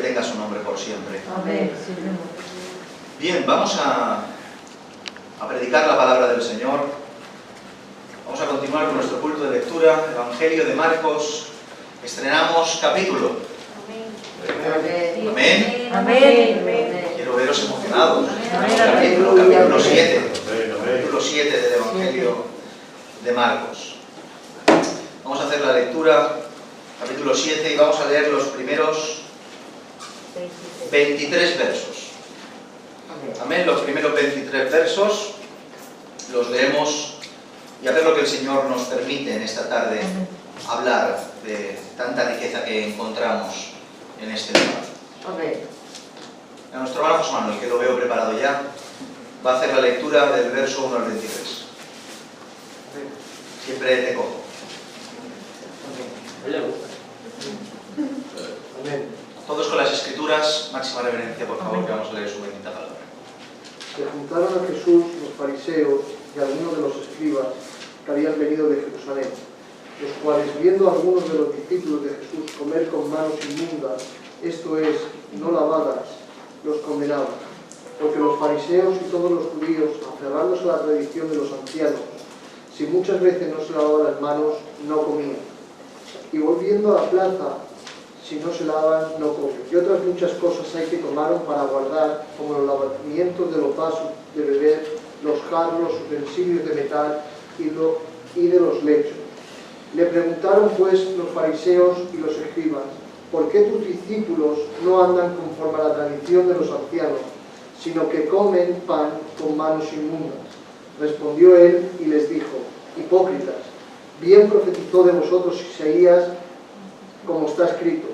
tenga su nombre por siempre. Amén. Bien, vamos a predicar la palabra del Señor. Vamos a continuar con nuestro culto de lectura, Evangelio de Marcos. Estrenamos capítulo. Amén. Amén. Amén. Quiero veros emocionados. Amén. Capítulo 7. Capítulo 7 del Evangelio de Marcos. Vamos a hacer la lectura, capítulo 7, y vamos a leer los primeros 23 versos. Amén. Los primeros 23 versos los leemos y a ver lo que el Señor nos permite en esta tarde hablar de tanta riqueza que encontramos en este lugar. A nuestro hermano José Manuel, que lo veo preparado ya, va a hacer la lectura del verso 1 al 23. Siempre te cojo. Amén. Todos con las escrituras, máxima reverencia, por favor, que vamos a leer su bendita palabra. Se juntaron a Jesús los fariseos y algunos de los escribas que habían venido de Jerusalén, los cuales, viendo a algunos de los discípulos de Jesús comer con manos inmundas, esto es, no lavadas, los condenaban, porque los fariseos y todos los judíos, aferrándose a la tradición de los ancianos, si muchas veces no se lavaban las manos, no comían. Y volviendo a la plaza, si no se lavan, no comen. Y otras muchas cosas hay que tomaron para guardar, como los lavamientos de los vasos de beber, los jarros, los utensilios de metal y de los lechos. Le preguntaron pues los fariseos y los escribas, ¿por qué tus discípulos no andan conforme a la tradición de los ancianos, sino que comen pan con manos inmundas? Respondió él y les dijo, hipócritas, bien profetizó de vosotros Isaías, como está escrito,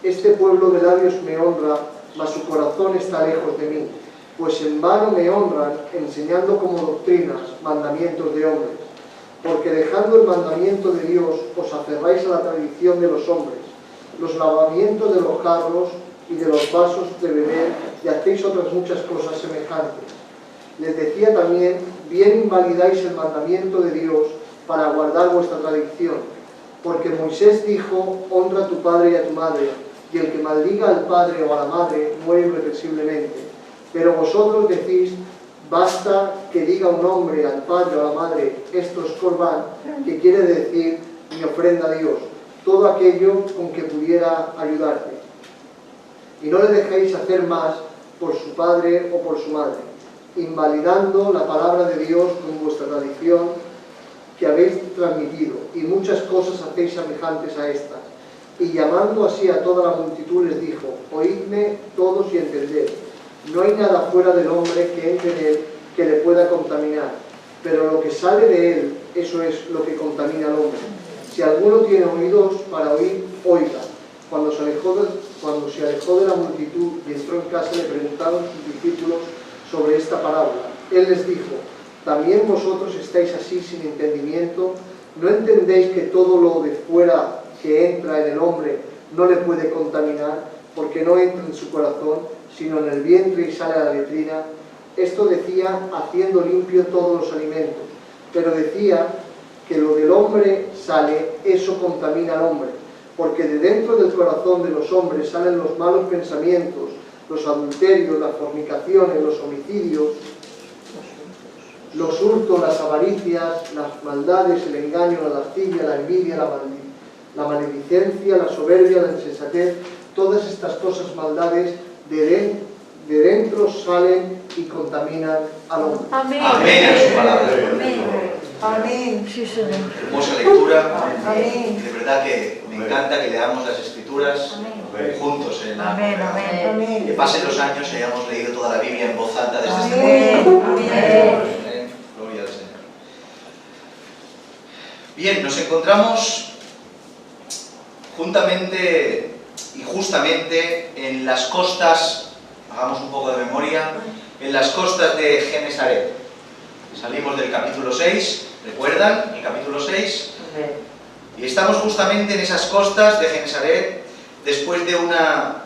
este pueblo de labios me honra, mas su corazón está lejos de mí, pues en vano me honran, enseñando como doctrinas mandamientos de hombres, porque dejando el mandamiento de Dios os aferráis a la tradición de los hombres, los lavamientos de los jarros y de los vasos de beber, y hacéis otras muchas cosas semejantes. Les decía también, bien invalidáis el mandamiento de Dios para guardar vuestra tradición, porque Moisés dijo, honra a tu padre y a tu madre, y el que maldiga al padre o a la madre muere irreversiblemente. Pero vosotros decís, basta que diga un hombre al padre o a la madre, esto es corbán, que quiere decir mi ofrenda a Dios, todo aquello con que pudiera ayudarte. Y no le dejéis hacer más por su padre o por su madre, invalidando la palabra de Dios con vuestra tradición que habéis transmitido, y muchas cosas hacéis semejantes a estas. Y llamando así a toda la multitud les dijo, oídme todos y entended, no hay nada fuera del hombre que entre en él que le pueda contaminar, pero lo que sale de él, eso es lo que contamina al hombre. Si alguno tiene oídos para oír, oiga. Cuando se alejó de la multitud y entró en casa, le preguntaron sus discípulos sobre esta parábola. Él les dijo, ¿también vosotros estáis así sin entendimiento? ¿No entendéis que todo lo de fuera que entra en el hombre no le puede contaminar, porque no entra en su corazón, sino en el vientre y sale a la letrina? Esto decía haciendo limpio todos los alimentos, pero decía que lo del hombre sale, eso contamina al hombre, porque de dentro del corazón de los hombres salen los malos pensamientos, los adulterios, las fornicaciones, los homicidios, los hurtos, las avaricias, las maldades, el engaño, la lascivia, la envidia, la maledicencia, la soberbia, la insensatez. Todas estas cosas, maldades, de dentro salen y contaminan al hombre. Amén. Amén a su palabra. Amén. Amén. Sí, Señor. Hermosa lectura. Amén. De verdad que me encanta que leamos las escrituras juntos en la Amén. congregación. Amén. Que pasen los años y hayamos leído toda la Biblia en voz alta desde este Amén. momento. Amén. Gloria al Señor. Bien, nos encontramos juntamente y justamente en las costas, hagamos un poco de memoria, en las costas de Genesaret. Salimos del capítulo 6, ¿recuerdan? El capítulo 6. Y estamos justamente en esas costas de Genesaret después de una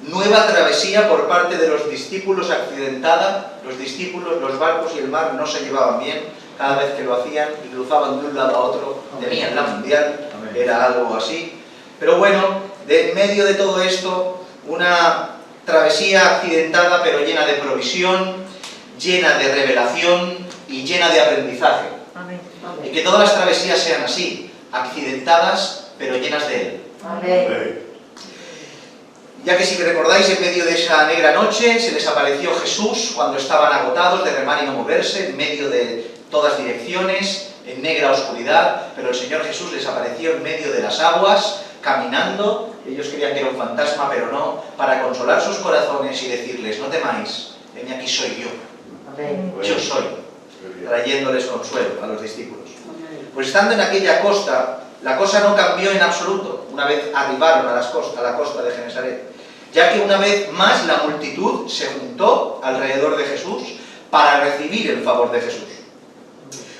nueva travesía por parte de los discípulos accidentada. Los discípulos, los barcos y el mar no se llevaban bien. Cada vez que lo hacían y cruzaban de un lado a otro, temían la mundial. Era algo así. Pero bueno, en medio de todo esto, Una travesía accidentada pero llena de provisión, llena de revelación y llena de aprendizaje. Amén. Y que todas las travesías sean así, accidentadas pero llenas de Él. Amén. Ya que si recordáis, en medio de esa negra noche se les apareció Jesús cuando estaban agotados de remar y no moverse, en medio de todas direcciones, en negra oscuridad, pero el Señor Jesús les apareció en medio de las aguas, caminando. Ellos creían que era un fantasma, pero no, para consolar sus corazones y decirles: no temáis, ven aquí, soy yo. Amén. Yo soy, trayéndoles consuelo a los discípulos. Pues estando en aquella costa, la cosa no cambió en absoluto una vez arribaron a la costa de Genesaret, ya que una vez más la multitud se juntó alrededor de Jesús para recibir el favor de Jesús.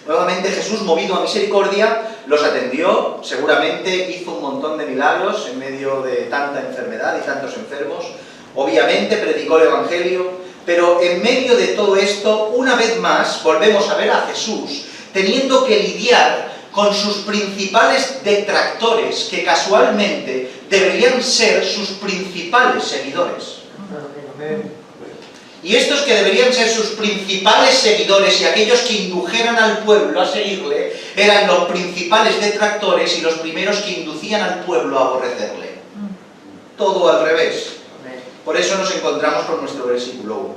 Nuevamente Jesús, movido a misericordia, los atendió, seguramente hizo un montón de milagros en medio de tanta enfermedad y tantos enfermos, obviamente predicó el Evangelio, pero en medio de todo esto, una vez más, volvemos a ver a Jesús teniendo que lidiar con sus principales detractores, que casualmente deberían ser sus principales seguidores. Y estos que deberían ser sus principales seguidores y aquellos que indujeran al pueblo a seguirle, eran los principales detractores y los primeros que inducían al pueblo a aborrecerle. Todo al revés. Por eso nos encontramos con nuestro versículo 1.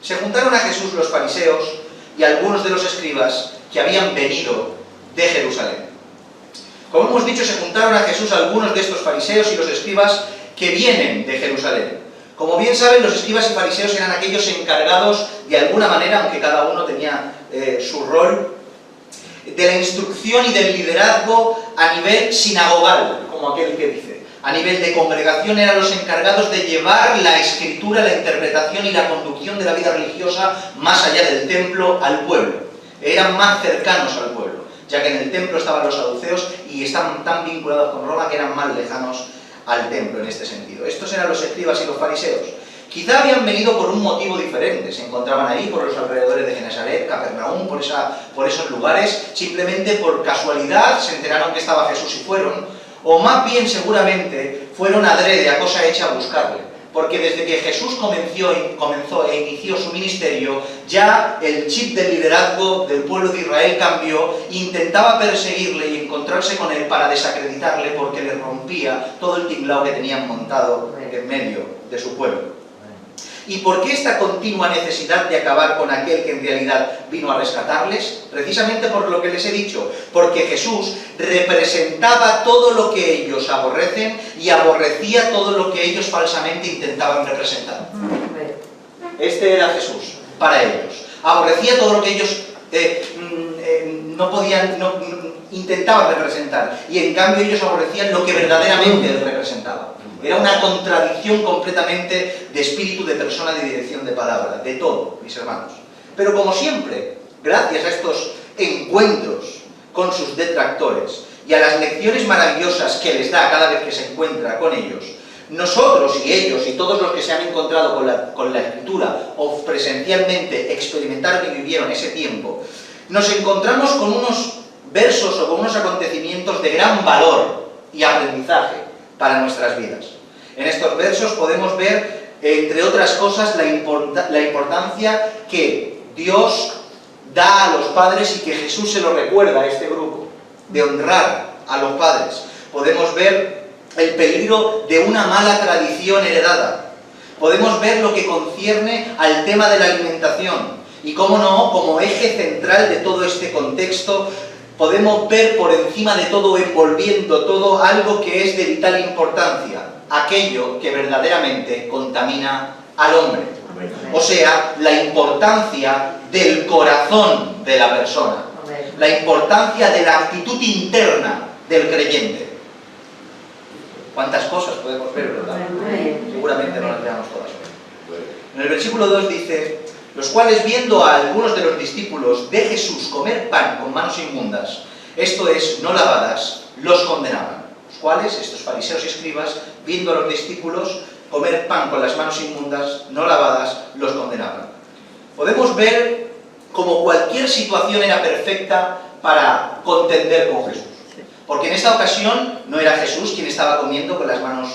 Se juntaron a Jesús los fariseos y algunos de los escribas que habían venido de Jerusalén. Como hemos dicho, se juntaron a Jesús algunos de estos fariseos y los escribas que vienen de Jerusalén. Como bien saben, los escribas y fariseos eran aquellos encargados, de alguna manera, aunque cada uno tenía su rol, de la instrucción y del liderazgo a nivel sinagogal, como aquel que dice. A nivel de congregación eran los encargados de llevar la escritura, la interpretación y la conducción de la vida religiosa más allá del templo al pueblo. Eran más cercanos al pueblo, ya que en el templo estaban los saduceos y estaban tan vinculados con Roma que eran más lejanos al templo en este sentido. Estos eran los escribas y los fariseos. Quizá habían venido por un motivo diferente, se encontraban ahí por los alrededores de Genesaret, Capernaum, por esos lugares, simplemente por casualidad se enteraron que estaba Jesús y fueron, o más bien seguramente fueron adrede, a cosa hecha, a buscarle, porque desde que Jesús comenzó e inició su ministerio, ya el chip del liderazgo del pueblo de Israel cambió, intentaba perseguirle y encontrarse con él para desacreditarle, porque le rompía todo el tinglao que tenían montado en medio de su pueblo. ¿Y por qué esta continua necesidad de acabar con aquel que en realidad vino a rescatarles? Precisamente por lo que les he dicho, porque Jesús representaba todo lo que ellos aborrecen y aborrecía todo lo que ellos falsamente intentaban representar. Este era Jesús para ellos. Aborrecía todo lo que ellos intentaban representar, y en cambio ellos aborrecían lo que verdaderamente él representaba. Era una contradicción completamente de espíritu, de persona, de dirección de palabra, de todo, mis hermanos. Pero como siempre, gracias a estos encuentros con sus detractores y a las lecciones maravillosas que les da cada vez que se encuentra con ellos, nosotros y ellos y todos los que se han encontrado con la Escritura o presencialmente experimentaron y vivieron ese tiempo, nos encontramos con unos versos o con unos acontecimientos de gran valor y aprendizaje para nuestras vidas. En estos versos podemos ver, entre otras cosas, la importancia que Dios da a los padres y que Jesús se lo recuerda a este grupo, de honrar a los padres. Podemos ver el peligro de una mala tradición heredada. Podemos ver lo que concierne al tema de la alimentación. Y cómo no, como eje central de todo este contexto, podemos ver por encima de todo, envolviendo todo, algo que es de vital importancia, aquello que verdaderamente contamina al hombre. O sea, la importancia del corazón de la persona, la importancia de la actitud interna del creyente. ¿Cuántas cosas podemos ver, verdad? Seguramente no las veamos todas. En el versículo 2 dice: los cuales, viendo a algunos de los discípulos de Jesús comer pan con manos inmundas, esto es, no lavadas, los condenaban. Los cuales, estos fariseos y escribas, viendo a los discípulos comer pan con las manos inmundas, no lavadas, los condenaban. Podemos ver cómo cualquier situación era perfecta para contender con Jesús. Porque en esta ocasión no era Jesús quien estaba comiendo con las manos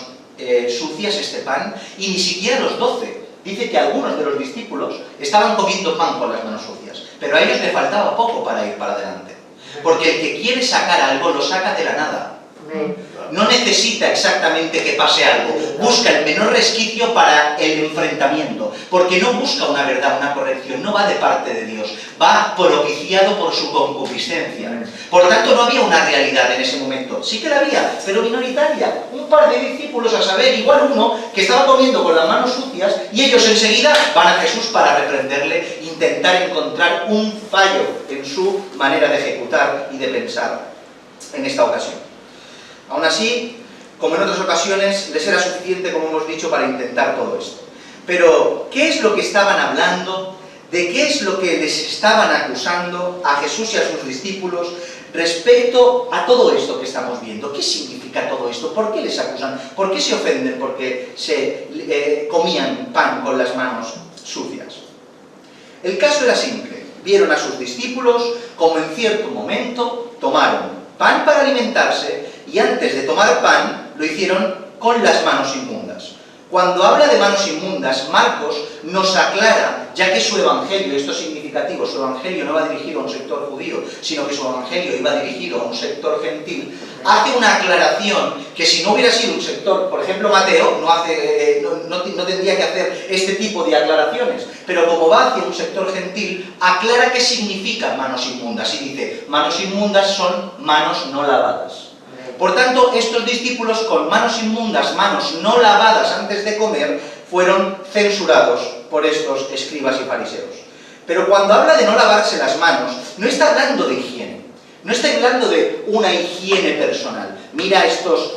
sucias este pan, y ni siquiera los 12. Dice que algunos de los discípulos estaban comiendo pan con las manos sucias, pero a ellos les faltaba poco para ir para adelante. Porque el que quiere sacar algo, lo saca de la nada. No necesita exactamente que pase algo, busca el menor resquicio para el enfrentamiento, porque no busca una verdad, una corrección, no va de parte de Dios, va propiciado por su concupiscencia. Por tanto, no había una realidad en ese momento. Sí que la había, pero minoritaria. Un par de discípulos, a saber, igual uno, que estaba comiendo con las manos sucias, y ellos enseguida van a Jesús para reprenderle, intentar encontrar un fallo en su manera de ejecutar y de pensar en esta ocasión. Aún así, como en otras ocasiones, les era suficiente, como hemos dicho, para intentar todo esto. Pero, ¿qué es lo que estaban hablando? ¿De qué es lo que les estaban acusando a Jesús y a sus discípulos respecto a todo esto que estamos viendo? ¿Qué significa todo esto? ¿Por qué les acusan? ¿Por qué se ofenden porque se comían pan con las manos sucias? El caso era simple. Vieron a sus discípulos como en cierto momento tomaron pan para alimentarse, y antes de tomar pan, lo hicieron con las manos inmundas. Cuando habla de manos inmundas, Marcos nos aclara, ya que su evangelio, esto es significativo, su evangelio no va dirigido a un sector judío, sino que su evangelio iba dirigido a un sector gentil, hace una aclaración que si no hubiera sido un sector, por ejemplo Mateo, no tendría que hacer este tipo de aclaraciones, pero como va hacia un sector gentil, aclara qué significa manos inmundas, y dice, manos inmundas son manos no lavadas. Por tanto, estos discípulos con manos inmundas, manos no lavadas antes de comer, fueron censurados por estos escribas y fariseos. Pero cuando habla de no lavarse las manos, no está hablando de higiene, no está hablando de una higiene personal. Mira a estos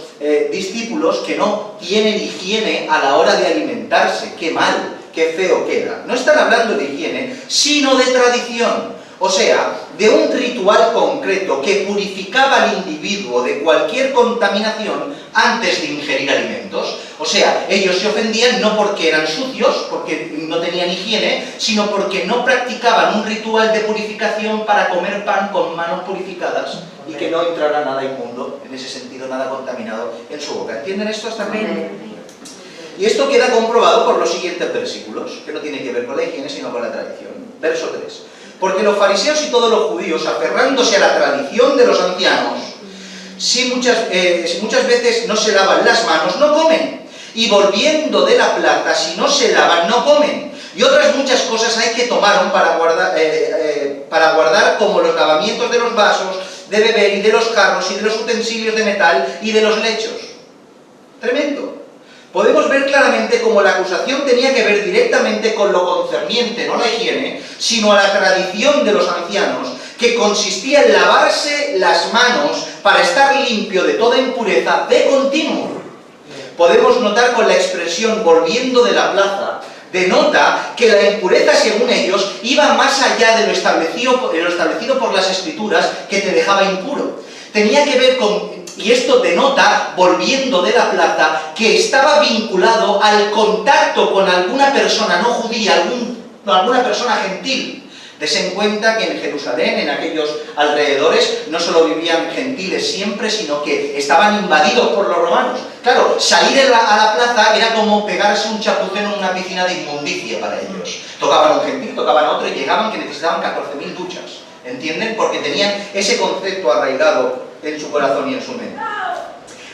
discípulos que no tienen higiene a la hora de alimentarse, qué mal, qué feo queda. No están hablando de higiene, sino de tradición. O sea, de un ritual concreto que purificaba al individuo de cualquier contaminación antes de ingerir alimentos. O sea, ellos se ofendían no porque eran sucios, porque no tenían higiene, sino porque no practicaban un ritual de purificación para comer pan con manos purificadas y que no entrara nada inmundo, en ese sentido nada contaminado en su boca. ¿Entienden esto hasta aquí? Y esto queda comprobado por los siguientes versículos, que no tienen que ver con la higiene, sino con la tradición. Verso 3. Porque los fariseos y todos los judíos, aferrándose a la tradición de los ancianos, si muchas veces no se lavan las manos, no comen. Y volviendo de la plaza, si no se lavan, no comen. Y otras muchas cosas hay que tomaron para guardar como los lavamientos de los vasos, de beber y de los jarros y de los utensilios de metal y de los lechos. Tremendo. Podemos ver claramente cómo la acusación tenía que ver directamente con lo concerniente, no a la higiene, sino a la tradición de los ancianos, que consistía en lavarse las manos para estar limpio de toda impureza de continuo. Podemos notar con la expresión volviendo de la plaza, denota que la impureza, según ellos, iba más allá de lo establecido por las Escrituras, que te dejaba impuro. Tenía que ver con... Y esto denota, volviendo de la plaza, que estaba vinculado al contacto con alguna persona no judía, alguna persona gentil. Dese en cuenta que en Jerusalén, en aquellos alrededores, no solo vivían gentiles siempre, sino que estaban invadidos por los romanos. Claro, salir a la plaza era como pegarse un chapucero en una piscina de inmundicia para ellos. Tocaban a un gentil, tocaban a otro y llegaban que necesitaban 14.000 duchas. ¿Entienden? Porque tenían ese concepto arraigado en su corazón y en su mente.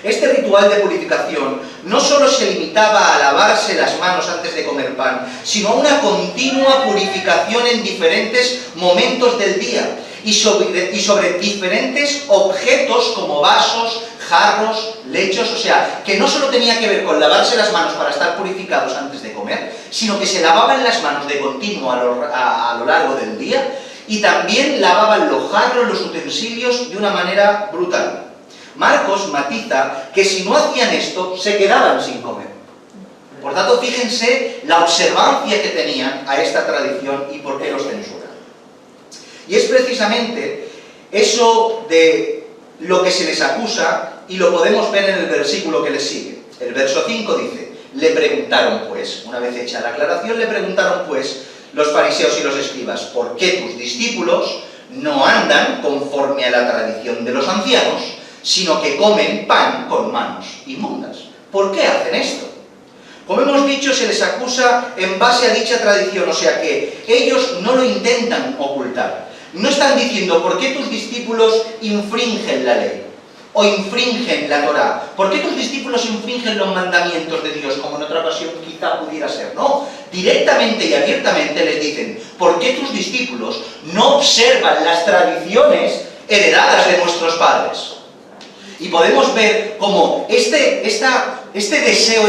Este ritual de purificación no solo se limitaba a lavarse las manos antes de comer pan, sino a una continua purificación en diferentes momentos del día y sobre diferentes objetos como vasos, jarros, lechos. O sea, que no solo tenía que ver con lavarse las manos para estar purificados antes de comer, sino que se lavaban las manos de continuo a lo largo del día. Y también lavaban los jarros, los utensilios de una manera brutal. Marcos matiza que si no hacían esto, se quedaban sin comer. Por tanto, fíjense la observancia que tenían a esta tradición y por qué los censuran. Y es precisamente eso de lo que se les acusa, y lo podemos ver en el versículo que les sigue. El verso 5 dice, le preguntaron pues, una vez hecha la aclaración, le preguntaron pues, los fariseos y los escribas, ¿por qué tus discípulos no andan conforme a la tradición de los ancianos, sino que comen pan con manos inmundas? ¿Por qué hacen esto? Como hemos dicho, se les acusa en base a dicha tradición, o sea que ellos no lo intentan ocultar. No están diciendo, ¿por qué tus discípulos infringen la ley? O infringen la Torá. ¿Por qué tus discípulos infringen los mandamientos de Dios? Como en otra ocasión quizá pudiera ser. No, directamente y abiertamente les dicen, ¿por qué tus discípulos no observan las tradiciones heredadas de nuestros padres? Y podemos ver cómo este deseo,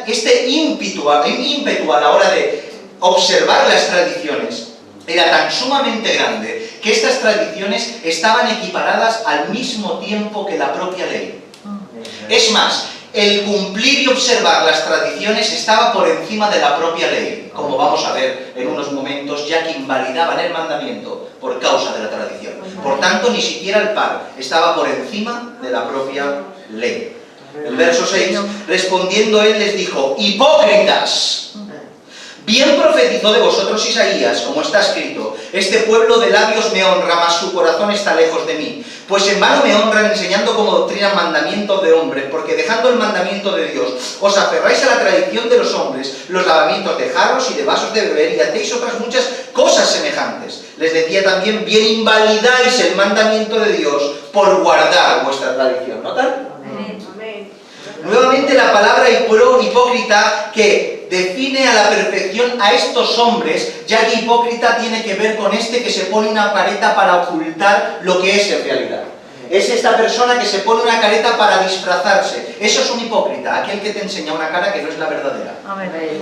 este ímpetu a la hora de observar las tradiciones era tan sumamente grande que estas tradiciones estaban equiparadas al mismo tiempo que la propia ley. Es más, el cumplir y observar las tradiciones estaba por encima de la propia ley, como vamos a ver en unos momentos, ya que invalidaban el mandamiento por causa de la tradición. Por tanto, ni siquiera el par estaba por encima de la propia ley. El verso 6, respondiendo él les dijo, hipócritas, bien profetizó de vosotros Isaías, como está escrito, este pueblo de labios me honra, mas su corazón está lejos de mí. Pues en vano me honran enseñando como doctrina mandamientos de hombres, porque dejando el mandamiento de Dios, os aferráis a la tradición de los hombres, los lavamientos de jarros y de vasos de beber, y hacéis otras muchas cosas semejantes. Les decía también, bien invalidáis el mandamiento de Dios por guardar vuestra tradición. ¿Notan? Nuevamente la palabra hipócrita que define a la perfección a estos hombres, ya que hipócrita tiene que ver con este que se pone una careta para ocultar lo que es en realidad. Es esta persona que se pone una careta para disfrazarse. Eso es un hipócrita, aquel que te enseña una cara que no es la verdadera.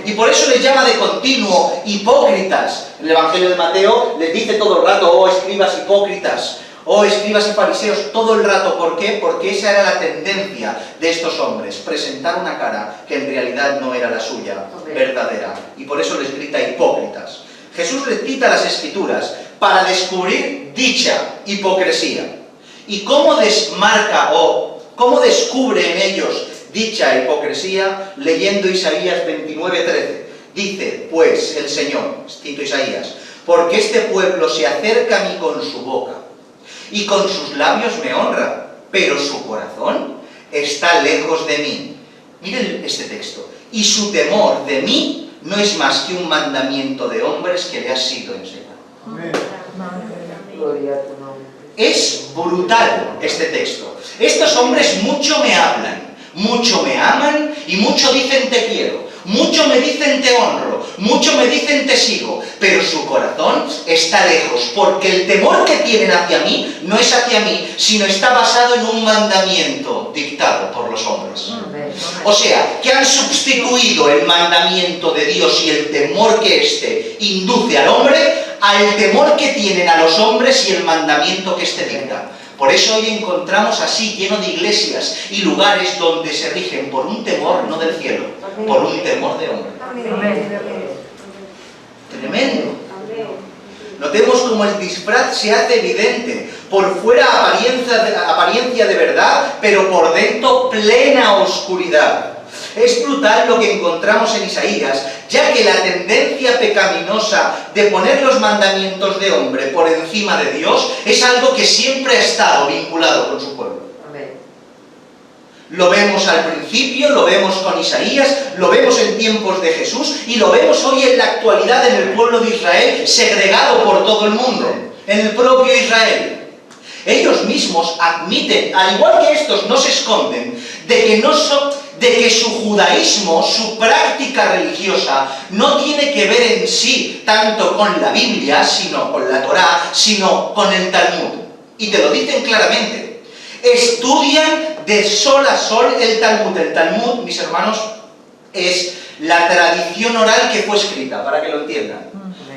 Y por eso les llama de continuo hipócritas. En el Evangelio de Mateo les dice todo el rato, oh escribas hipócritas, oh escribas y fariseos, todo el rato. ¿Por qué? Porque esa era la tendencia de estos hombres, presentar una cara que en realidad no era la suya, verdadera. Y por eso les grita hipócritas. Jesús les cita las Escrituras para descubrir dicha hipocresía. ¿Y cómo desmarca o cómo descubre en ellos dicha hipocresía? Leyendo Isaías 29:13. Dice, pues, el Señor, cito Isaías, porque este pueblo se acerca a mí con su boca, y con sus labios me honra, pero su corazón está lejos de mí. Miren este texto. Y su temor de mí no es más que un mandamiento de hombres que le ha sido enseñado. Gloria a tu nombre. Es brutal este texto. Estos hombres mucho me hablan, mucho me aman y mucho dicen te quiero. Mucho me dicen te honro, mucho me dicen te sigo, pero su corazón está lejos, porque el temor que tienen hacia mí no es hacia mí, sino está basado en un mandamiento dictado por los hombres. O sea, que han sustituido el mandamiento de Dios y el temor que éste induce al hombre, al temor que tienen a los hombres y el mandamiento que éste dicta. Por eso hoy encontramos así lleno de iglesias y lugares donde se rigen por un temor no del cielo, por un temor de hombre. Tremendo. Notemos cómo el disfraz se hace evidente. Por fuera apariencia de verdad, pero por dentro plena oscuridad. Es brutal lo que encontramos en Isaías, ya que la tendencia pecaminosa de poner los mandamientos de hombre por encima de Dios es algo que siempre ha estado vinculado con su pueblo. Lo vemos al principio, lo vemos con Isaías, lo vemos en tiempos de Jesús y lo vemos hoy en la actualidad en el pueblo de Israel, segregado por todo el mundo, en el propio Israel. Ellos mismos admiten, al igual que estos no se esconden, de que su judaísmo, su práctica religiosa, no tiene que ver en sí tanto con la Biblia, sino con la Torá, sino con el Talmud. Y te lo dicen claramente. Estudian de sol a sol el Talmud. El Talmud, mis hermanos, es la tradición oral que fue escrita, para que lo entiendan.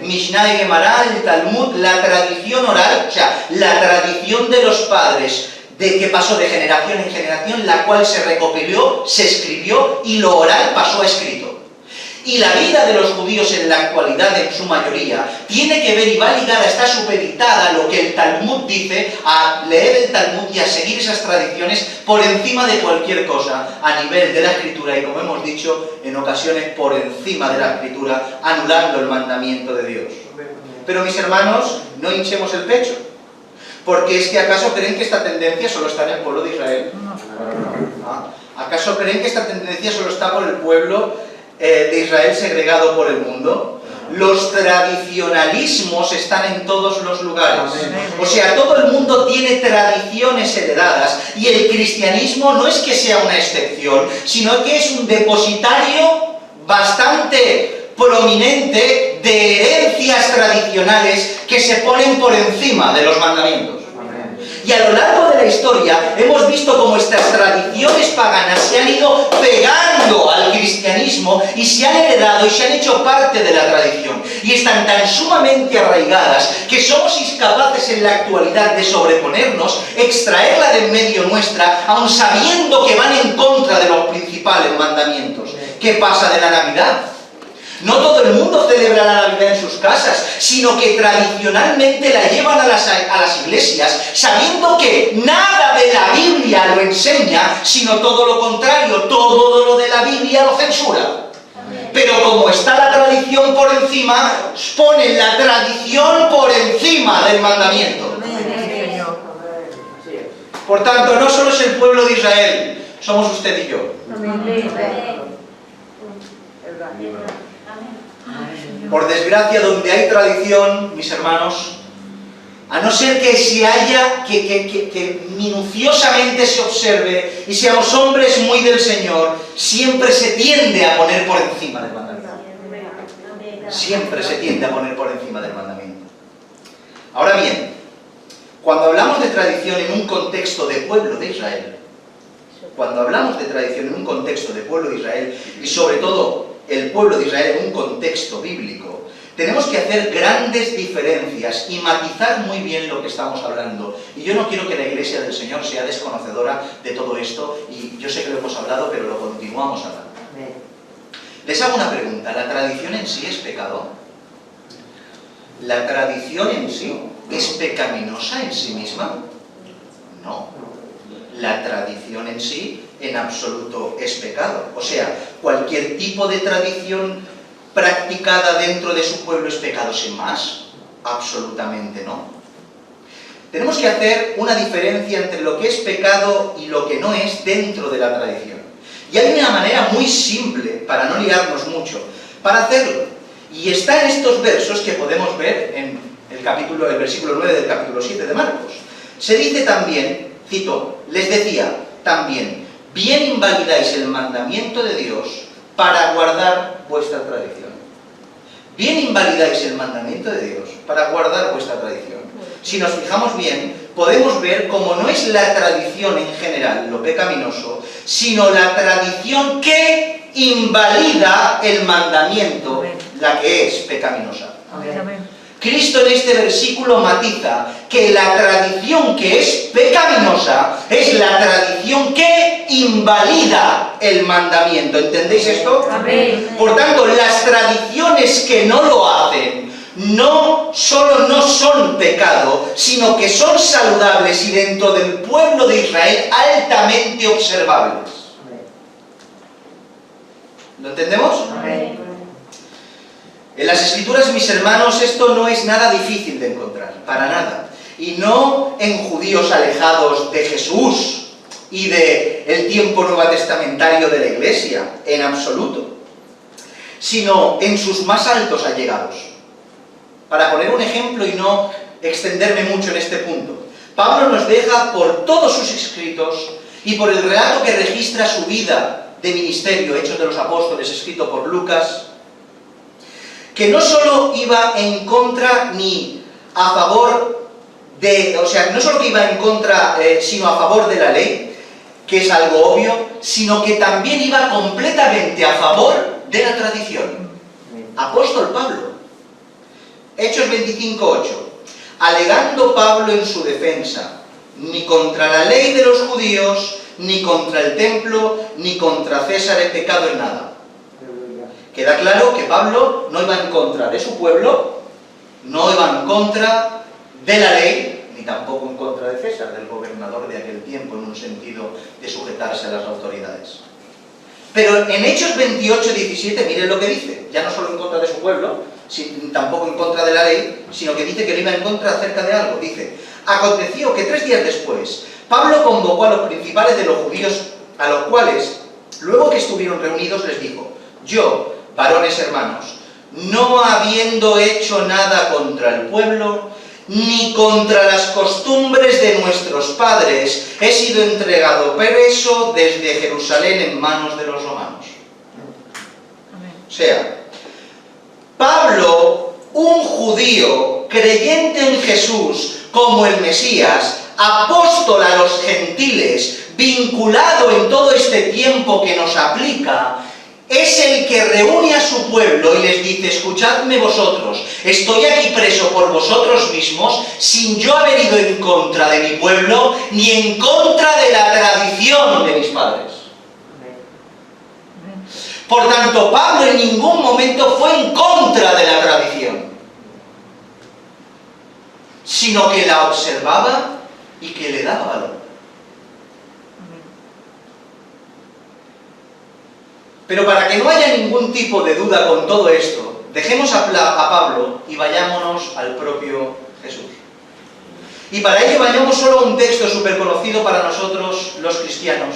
Mishnah y Gemara, el Talmud, la tradición oral, o sea, la tradición de los padres, de que pasó de generación en generación, la cual se recopiló, se escribió y lo oral pasó a escrito. Y la vida de los judíos en la actualidad, en su mayoría, tiene que ver y va ligada, está supeditada a lo que el Talmud dice, a leer el Talmud y a seguir esas tradiciones por encima de cualquier cosa, a nivel de la Escritura y, como hemos dicho, en ocasiones por encima de la Escritura, anulando el mandamiento de Dios. Pero, mis hermanos, no hinchemos el pecho. Porque es que ¿acaso creen que esta tendencia solo está en el pueblo de Israel? ¿Acaso creen que esta tendencia solo está por el pueblo de Israel segregado por el mundo? Los tradicionalismos están en todos los lugares. O sea, todo el mundo tiene tradiciones heredadas y el cristianismo no es que sea una excepción, sino que es un depositario bastante prominente de herencias tradicionales que se ponen por encima de los mandamientos. Y a lo largo de la historia hemos visto cómo estas tradiciones paganas se han ido pegando al cristianismo y se han heredado y se han hecho parte de la tradición. Y están tan sumamente arraigadas que somos incapaces en la actualidad de sobreponernos, extraerla de en medio nuestra, aun sabiendo que van en contra de los principales mandamientos. ¿Qué pasa de la Navidad? No todo el mundo celebra la Navidad en sus casas, sino que tradicionalmente la llevan a las iglesias, sabiendo que nada de la Biblia lo enseña, sino todo lo contrario, todo lo de la Biblia lo censura. Pero como está la tradición por encima, ponen la tradición por encima del mandamiento. Por tanto, no solo es el pueblo de Israel, somos usted y yo. Por desgracia, donde hay tradición, mis hermanos, a no ser que se haya, que minuciosamente se observe y seamos hombres muy del Señor, siempre se tiende a poner por encima del mandamiento. Siempre se tiende a poner por encima del mandamiento. Ahora bien, cuando hablamos de tradición en un contexto de pueblo de Israel, cuando hablamos de tradición en un contexto de pueblo de Israel, y sobre todo el pueblo de Israel en un contexto bíblico, tenemos que hacer grandes diferencias y matizar muy bien lo que estamos hablando. Y yo no quiero que la Iglesia del Señor sea desconocedora de todo esto, y yo sé que lo hemos hablado, pero lo continuamos hablando. Les hago una pregunta, ¿la tradición en sí es pecado? ¿La tradición en sí es pecaminosa en sí misma? No. La tradición en sí, en absoluto, es pecado. O sea, cualquier tipo de tradición practicada dentro de su pueblo es pecado sin más. Absolutamente no. Tenemos que hacer una diferencia entre lo que es pecado y lo que no es dentro de la tradición. Y hay una manera muy simple, para no liarnos mucho, para hacerlo. Y está en estos versos que podemos ver en el versículo 9 del capítulo 7 de Marcos. Se dice también, cito, les decía también, bien invalidáis el mandamiento de Dios para guardar vuestra tradición. Bien invalidáis el mandamiento de Dios para guardar vuestra tradición. Si nos fijamos bien, podemos ver cómo no es la tradición en general lo pecaminoso, sino la tradición que invalida el mandamiento, la que es pecaminosa. Cristo en este versículo matiza que la tradición que es pecaminosa es la tradición que invalida el mandamiento. ¿Entendéis esto? Amén. Por tanto, las tradiciones que no lo hacen no solo no son pecado, sino que son saludables y dentro del pueblo de Israel altamente observables. ¿Lo entendemos? Amén. En las Escrituras, mis hermanos, esto no es nada difícil de encontrar, para nada. Y no en judíos alejados de Jesús y del tiempo nuevotestamentario de la Iglesia, en absoluto, sino en sus más altos allegados. Para poner un ejemplo y no extenderme mucho en este punto, Pablo nos deja por todos sus escritos y por el relato que registra su vida de ministerio, Hechos de los Apóstoles, escrito por Lucas, que no solo iba en contra ni a favor de, o sea, no solo que iba en contra, sino a favor de la ley, que es algo obvio, sino que también iba completamente a favor de la tradición. Apóstol Pablo. Hechos 25:8. Alegando Pablo en su defensa, ni contra la ley de los judíos, ni contra el templo, ni contra César he pecado en nada. Queda claro que Pablo no iba en contra de su pueblo, no iba en contra de la ley, ni tampoco en contra de César, del gobernador de aquel tiempo, en un sentido de sujetarse a las autoridades. Pero en Hechos 28:17, miren lo que dice, ya no solo en contra de su pueblo, tampoco en contra de la ley, sino que dice que no iba en contra acerca de algo. Dice, aconteció que 3 días después, Pablo convocó a los principales de los judíos a los cuales, luego que estuvieron reunidos, les dijo: yo, varones hermanos, no habiendo hecho nada contra el pueblo, ni contra las costumbres de nuestros padres, he sido entregado preso desde Jerusalén en manos de los romanos. O sea, Pablo, un judío creyente en Jesús como el Mesías, apóstol a los gentiles, vinculado en todo este tiempo que nos aplica, es el que reúne a su pueblo y les dice: escuchadme vosotros, estoy aquí preso por vosotros mismos, sin yo haber ido en contra de mi pueblo, ni en contra de la tradición de mis padres. Por tanto, Pablo en ningún momento fue en contra de la tradición, sino que la observaba y que le daba valor. Pero para que no haya ningún tipo de duda con todo esto, dejemos a Pablo y vayámonos al propio Jesús. Y para ello vayamos solo a un texto súper conocido para nosotros los cristianos,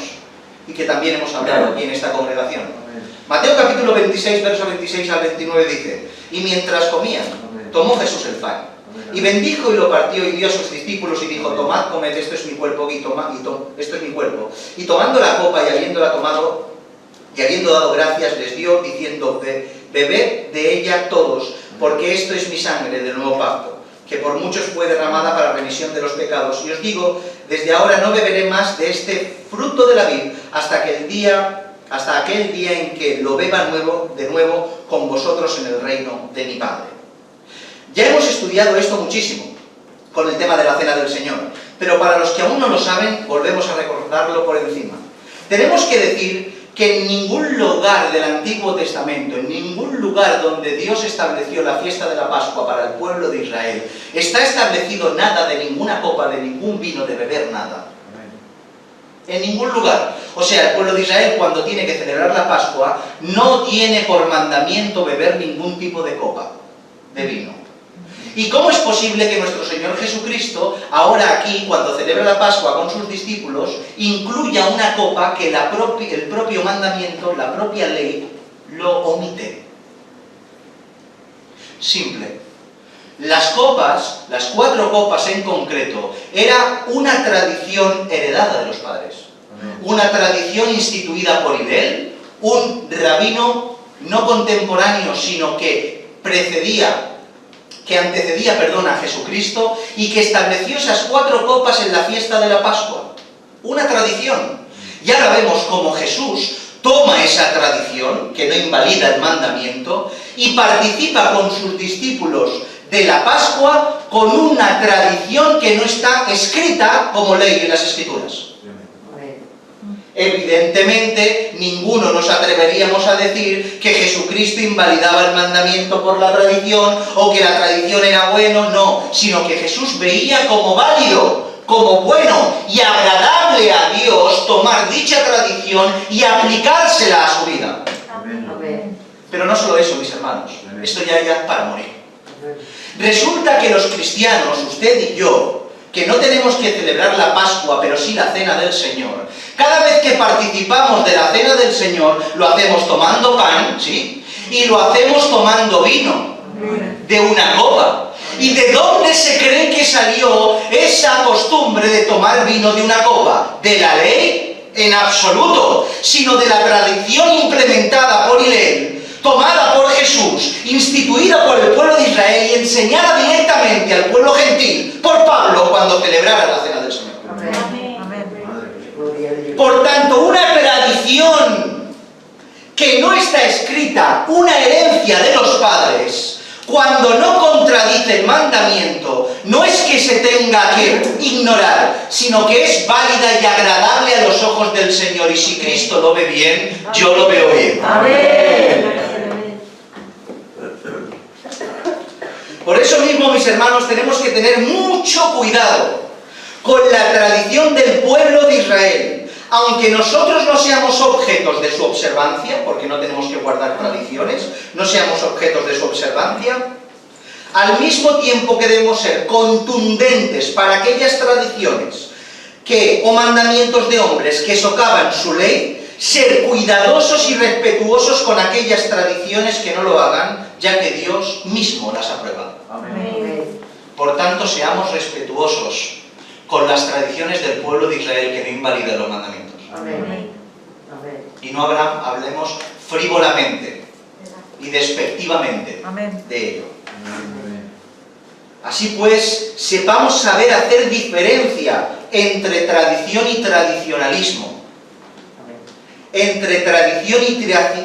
y que también hemos hablado aquí en esta congregación. Mateo capítulo 26, verso 26 al 29 dice: y mientras comían, tomó Jesús el pan, y bendijo y lo partió y dio a sus discípulos y dijo: tomad, comed, esto es mi cuerpo, esto es mi cuerpo. Y tomando la copa y habiéndola tomado, y habiendo dado gracias, les dio, diciendo: bebed de ella todos, porque esto es mi sangre del nuevo pacto, que por muchos fue derramada para remisión de los pecados. Y os digo, desde ahora no beberé más de este fruto de la vid, hasta aquel día en que lo beba de nuevo con vosotros en el reino de mi Padre. Ya hemos estudiado esto muchísimo, con el tema de la cena del Señor, pero para los que aún no lo saben, volvemos a recordarlo por encima. Tenemos que decir que en ningún lugar del Antiguo Testamento, en ningún lugar donde Dios estableció la fiesta de la Pascua para el pueblo de Israel, está establecido nada de ninguna copa, de ningún vino, de beber nada. En ningún lugar. O sea, el pueblo de Israel, cuando tiene que celebrar la Pascua, no tiene por mandamiento beber ningún tipo de copa, de vino. ¿Y cómo es posible que nuestro Señor Jesucristo, ahora aquí, cuando celebra la Pascua con sus discípulos, incluya una copa que el propio mandamiento, la propia ley, lo omite? Simple. Las copas, las 4 copas en concreto, era una tradición heredada de los padres. Una tradición instituida por Hillel, un rabino no contemporáneo, sino que antecedía a Jesucristo, y que estableció esas 4 copas en la fiesta de la Pascua. Una tradición. Y ahora vemos cómo Jesús toma esa tradición, que no invalida el mandamiento, y participa con sus discípulos de la Pascua con una tradición que no está escrita como ley en las Escrituras. Evidentemente, ninguno nos atreveríamos a decir que Jesucristo invalidaba el mandamiento por la tradición, o que la tradición era bueno, no, sino que Jesús veía como válido, como bueno y agradable a Dios tomar dicha tradición y aplicársela a su vida. Pero no solo eso, mis hermanos, esto ya es para morir. Resulta que los cristianos, usted y yo, que no tenemos que celebrar la Pascua, pero sí la Cena del Señor, cada vez que participamos de la Cena del Señor, lo hacemos tomando pan, ¿sí? Y lo hacemos tomando vino, de una copa. ¿Y de dónde se cree que salió esa costumbre de tomar vino de una copa? ¿De la ley? En absoluto, sino de la tradición implementada por Hillel, tomada por Jesús, instituida por el pueblo de Israel y enseñada directamente al pueblo gentil por Pablo cuando celebrara la Cena del Señor. Por tanto, una tradición que no está escrita, una herencia de los padres, cuando no contradice el mandamiento, no es que se tenga que ignorar, sino que es válida y agradable a los ojos del Señor. Y si Cristo lo ve bien, yo lo veo bien. Amén. Por eso mismo, mis hermanos, tenemos que tener mucho cuidado con la tradición del pueblo de Israel. Aunque nosotros no seamos objetos de su observancia, porque no tenemos que guardar tradiciones, no seamos objetos de su observancia, al mismo tiempo que debemos ser contundentes para aquellas tradiciones que, o mandamientos de hombres que socavan su ley, ser cuidadosos y respetuosos con aquellas tradiciones que no lo hagan, ya que Dios mismo las aprueba. Amén. Por tanto, seamos respetuosos con las tradiciones del pueblo de Israel que no invaliden los mandamientos. Amén. Y no hablemos frívolamente y despectivamente de ello. Así pues, sepamos saber hacer diferencia entre tradición y tradicionalismo. Entre tradición y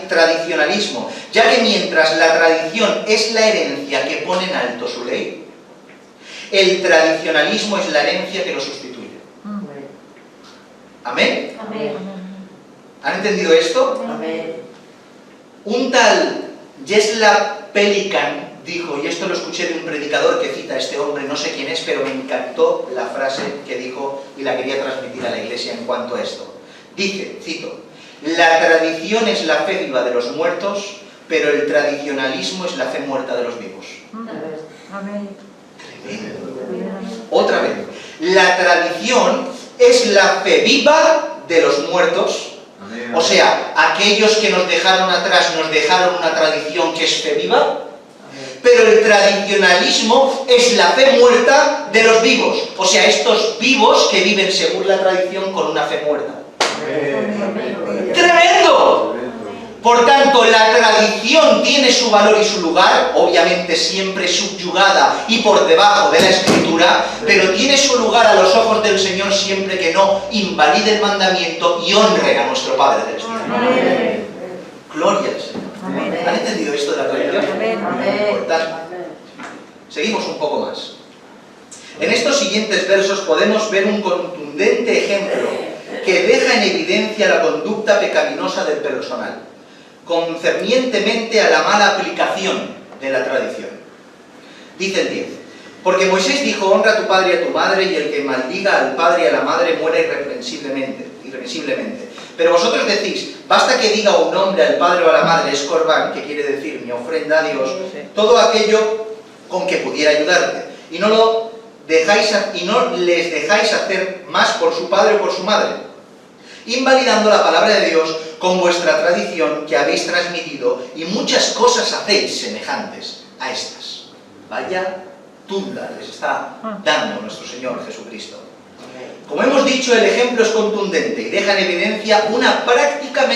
tradicionalismo, ya que mientras la tradición es la herencia que pone en alto su ley, el tradicionalismo es la herencia que lo sustituye. ¿Amén? ¿Han entendido esto? Un tal Jesla Pelikan dijo, y esto lo escuché de un predicador que cita a este hombre, no sé quién es, pero me encantó la frase que dijo y la quería transmitir a la iglesia en cuanto a esto. Dice, cito, la tradición es la fe viva de los muertos, pero el tradicionalismo es la fe muerta de los vivos. Tremendo. Otra vez, la tradición es la fe viva de los muertos. O sea, aquellos que nos dejaron atrás nos dejaron una tradición que es fe viva, pero el tradicionalismo es la fe muerta de los vivos. O sea, estos vivos que viven según la tradición con una fe muerta. ¡Tremendo! Por tanto, la tradición tiene su valor y su lugar, obviamente siempre subyugada y por debajo de la Escritura, pero tiene su lugar a los ojos del Señor siempre que no invalide el mandamiento y honre a nuestro Padre Celestial. Gloria al Señor. ¿Han entendido esto de la tradición? Importante. Seguimos un poco más. En estos siguientes versos podemos ver un contundente ejemplo que deja en evidencia la conducta pecaminosa del personal, concernientemente a la mala aplicación de la tradición. Dice el 10, porque Moisés dijo, honra a tu padre y a tu madre, y el que maldiga al padre y a la madre muera irreprensiblemente. Pero vosotros decís, basta que diga un nombre al padre o a la madre, es corbán, que quiere decir mi ofrenda a Dios, todo aquello con que pudiera ayudarte, y no les dejáis hacer más por su padre o por su madre, invalidando la palabra de Dios con vuestra tradición que habéis transmitido, y muchas cosas hacéis semejantes a estas. Vaya tunda les está dando nuestro Señor Jesucristo. Como hemos dicho, el ejemplo es contundente y deja en evidencia una práctica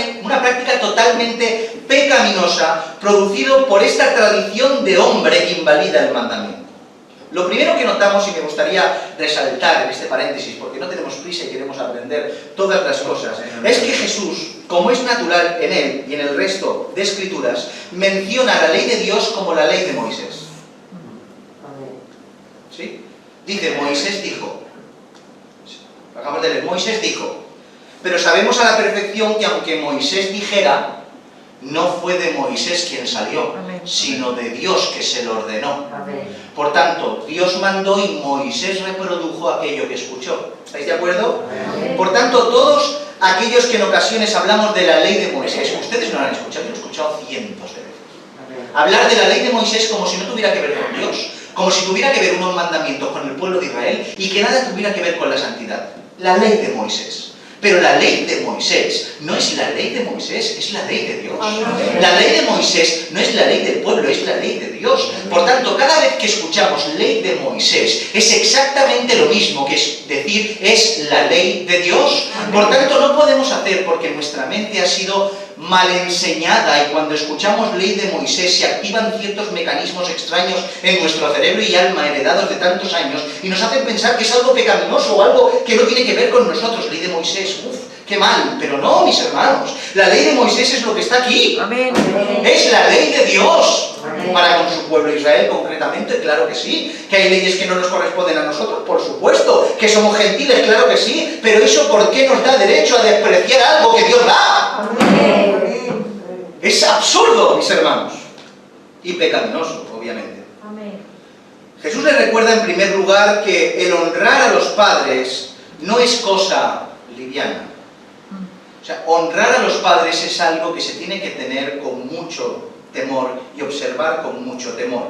totalmente pecaminosa producido por esta tradición de hombre que invalida el mandamiento. Lo primero que notamos, y me gustaría resaltar en este paréntesis, porque no tenemos prisa y queremos aprender todas las cosas, es que Jesús, como es natural en él y en el resto de escrituras, menciona la ley de Dios como la ley de Moisés. ¿Sí? Dice, Moisés dijo. Acabamos de leer, Moisés dijo. Pero sabemos a la perfección que aunque Moisés dijera, no fue de Moisés quien salió, sino de Dios que se lo ordenó. Por tanto, Dios mandó y Moisés reprodujo aquello que escuchó. ¿Estáis de acuerdo? Por tanto, todos aquellos que en ocasiones hablamos de la ley de Moisés, ustedes no lo han escuchado, yo lo he escuchado cientos de veces. Hablar de la ley de Moisés como si no tuviera que ver con Dios, como si tuviera que ver unos mandamientos con el pueblo de Israel y que nada tuviera que ver con la santidad. La ley de Moisés. Pero la ley de Moisés no es la ley de Moisés, es la ley de Dios. La ley de Moisés no es la ley del pueblo, es la ley de Dios. Por tanto, cada vez que escuchamos ley de Moisés, es exactamente lo mismo que es decir, es la ley de Dios. Por tanto, no podemos hacer porque nuestra mente ha sido mal enseñada y cuando escuchamos ley de Moisés se activan ciertos mecanismos extraños en nuestro cerebro y alma heredados de tantos años y nos hacen pensar que es algo pecaminoso o algo que no tiene que ver con nosotros. Ley de Moisés, qué mal, pero no, mis hermanos, la ley de Moisés es lo que está aquí. Es la ley de Dios para con su pueblo Israel concretamente, claro que sí. Que hay leyes que no nos corresponden a nosotros, por supuesto. Que somos gentiles, claro que sí. Pero eso, ¿por qué nos da derecho a despreciar algo que Dios da? Es absurdo, mis hermanos. Y pecaminoso, obviamente. Jesús les recuerda en primer lugar que el honrar a los padres no es cosa liviana. O sea, honrar a los padres es algo que se tiene que tener con mucho temor y observar con mucho temor.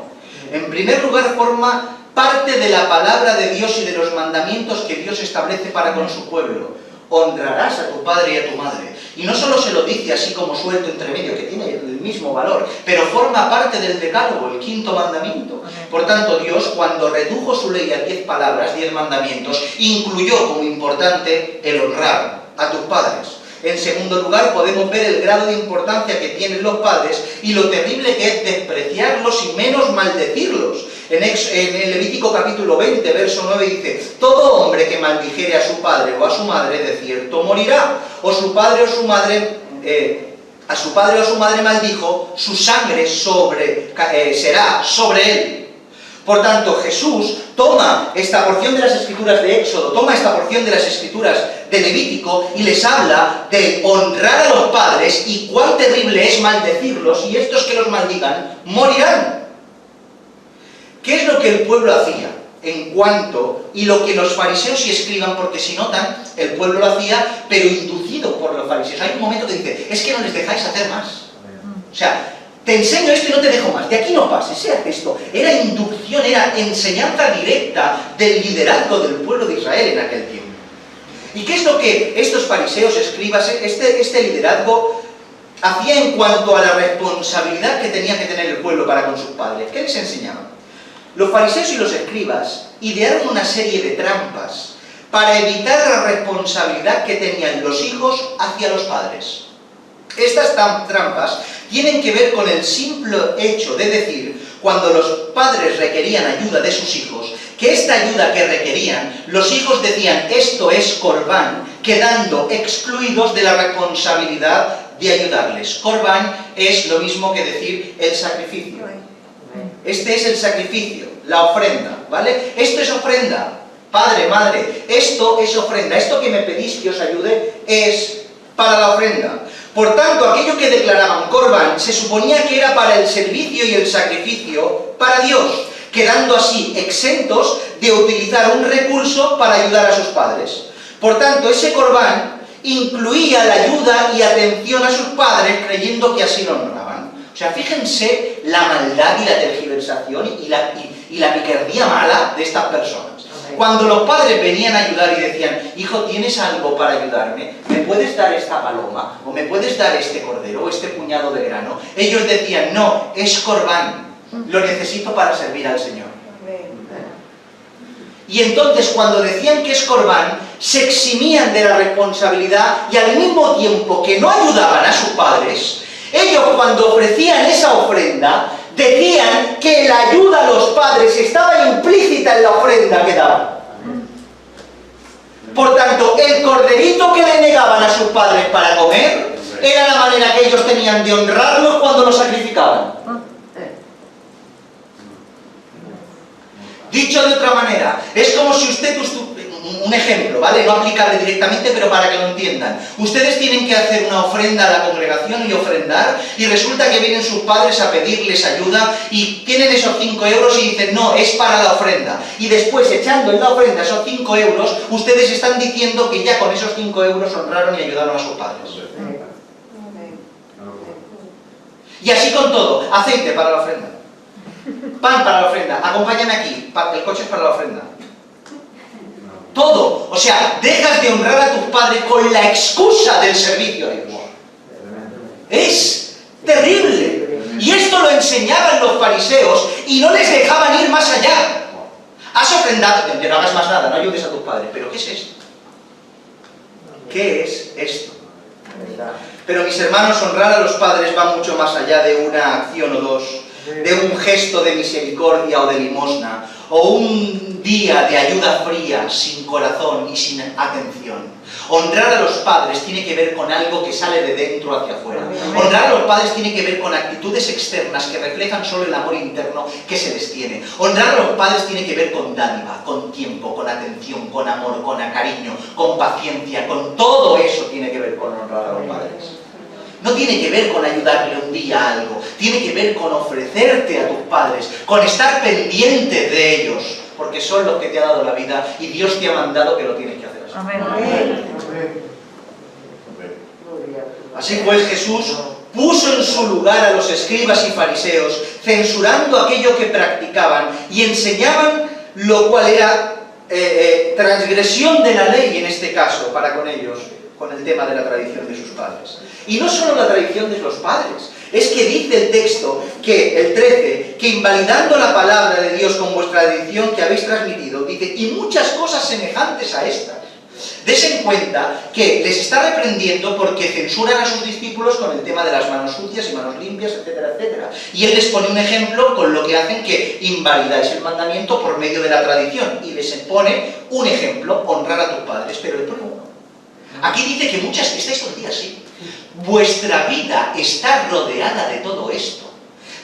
En primer lugar, forma parte de la palabra de Dios y de los mandamientos que Dios establece para con su pueblo. Honrarás a tu padre y a tu madre. Y no solo se lo dice así como suelto entre medio, que tiene el mismo valor, pero forma parte del decálogo, el quinto mandamiento. Por tanto, Dios, cuando redujo su ley a 10 palabras, 10 mandamientos, incluyó como importante el honrar a tus padres. En segundo lugar, podemos ver el grado de importancia que tienen los padres y lo terrible que es despreciarlos y menos maldecirlos. En el Levítico capítulo 20, verso 9 dice: todo hombre que maldijere a su padre o a su madre, de cierto morirá. O su padre o su madre, a su padre o su madre maldijo, su sangre será sobre él. Por tanto, Jesús toma esta porción de las Escrituras de Éxodo, toma esta porción de las Escrituras de Levítico y les habla de honrar a los padres y cuán terrible es maldecirlos, y estos que los maldigan morirán. ¿Qué es lo que el pueblo hacía? En cuanto, y lo que los fariseos y escriban, porque si notan, el pueblo lo hacía, pero inducido por los fariseos. Hay un momento que dice: es que no les dejáis hacer más. O sea, te enseño esto y no te dejo más, de aquí no pases, se hace esto. Era inducción, era enseñanza directa del liderazgo del pueblo de Israel en aquel tiempo. ¿Y qué es lo que estos fariseos, escribas, este liderazgo hacía en cuanto a la responsabilidad que tenía que tener el pueblo para con sus padres? ¿Qué les enseñaban? Los fariseos y los escribas idearon una serie de trampas para evitar la responsabilidad que tenían los hijos hacia los padres. Estas trampas tienen que ver con el simple hecho de decir, cuando los padres requerían ayuda de sus hijos, que esta ayuda que requerían, los hijos decían: esto es corbán, quedando excluidos de la responsabilidad de ayudarles. Corbán es lo mismo que decir el sacrificio. Este es el sacrificio, la ofrenda, ¿vale? Esto es ofrenda, padre, madre, esto es ofrenda. Esto que me pedís que os ayude es para la ofrenda. Por tanto, aquello que declaraban corbán se suponía que era para el servicio y el sacrificio para Dios, quedando así exentos de utilizar un recurso para ayudar a sus padres. Por tanto, ese corbán incluía la ayuda y atención a sus padres, creyendo que así lo honraban. O sea, fíjense la maldad y la tergiversación y la picardía mala de estas personas. Cuando los padres venían a ayudar y decían: hijo, ¿tienes algo para ayudarme? ¿Me puedes dar esta paloma? ¿O me puedes dar este cordero o este puñado de grano? Ellos decían: no, es corbán, lo necesito para servir al Señor. Y entonces, cuando decían que es corbán, se eximían de la responsabilidad, y al mismo tiempo que no ayudaban a sus padres, ellos, cuando ofrecían esa ofrenda, decían que la ayuda a los padres estaba implícita en la ofrenda que daban. Por tanto, el corderito que le negaban a sus padres para comer era la manera que ellos tenían de honrarlos cuando lo sacrificaban. Dicho de otra manera, es como si usted, un ejemplo, ¿vale? No aplicable directamente, pero para que lo entiendan. Ustedes tienen que hacer una ofrenda a la congregación y ofrendar, y resulta que vienen sus padres a pedirles ayuda y tienen esos 5 euros y dicen: no, es para la ofrenda. Y después, echando en la ofrenda esos 5 euros, ustedes están diciendo que ya con esos 5 euros honraron y ayudaron a sus padres. Y así con todo: aceite para la ofrenda, pan para la ofrenda, acompáñame aquí, el coche es para la ofrenda. Todo. O sea, dejas de honrar a tus padres con la excusa del servicio a Dios. Es terrible. Y esto lo enseñaban los fariseos y no les dejaban ir más allá. Has ofrendado, que no hagas más nada, no ayudes a tus padres. ¿Pero qué es esto? ¿Qué es esto? Pero, mis hermanos, honrar a los padres va mucho más allá de una acción o dos, de un gesto de misericordia o de limosna, o un día de ayuda fría, sin corazón y sin atención. Honrar a los padres tiene que ver con algo que sale de dentro hacia afuera. Honrar a los padres tiene que ver con actitudes externas que reflejan solo el amor interno que se les tiene. Honrar a los padres tiene que ver con dádiva, con tiempo, con atención, con amor, con cariño, con paciencia, con todo eso tiene que ver con honrar a los padres. No tiene que ver con ayudarle un día a algo, tiene que ver con ofrecerte a tus padres, con estar pendiente de ellos, porque son los que te ha dado la vida y Dios te ha mandado que lo tienes que hacer así. Amén. Así pues, Jesús puso en su lugar a los escribas y fariseos, censurando aquello que practicaban y enseñaban lo cual era transgresión de la ley en este caso para con ellos, con el tema de la tradición de sus padres. Y no solo la tradición de los padres, es que dice el texto, que el 13, que invalidando la palabra de Dios con vuestra tradición que habéis transmitido, dice, y muchas cosas semejantes a estas. Dese en cuenta que les está reprendiendo porque censuran a sus discípulos con el tema de las manos sucias y manos limpias, etcétera, etcétera. Y él les pone un ejemplo con lo que hacen que invalidáis el mandamiento por medio de la tradición. Y les pone un ejemplo, honrar a tus padres, pero le pone uno. Aquí dice que muchas, estáis todo el día así. Vuestra vida está rodeada de todo esto.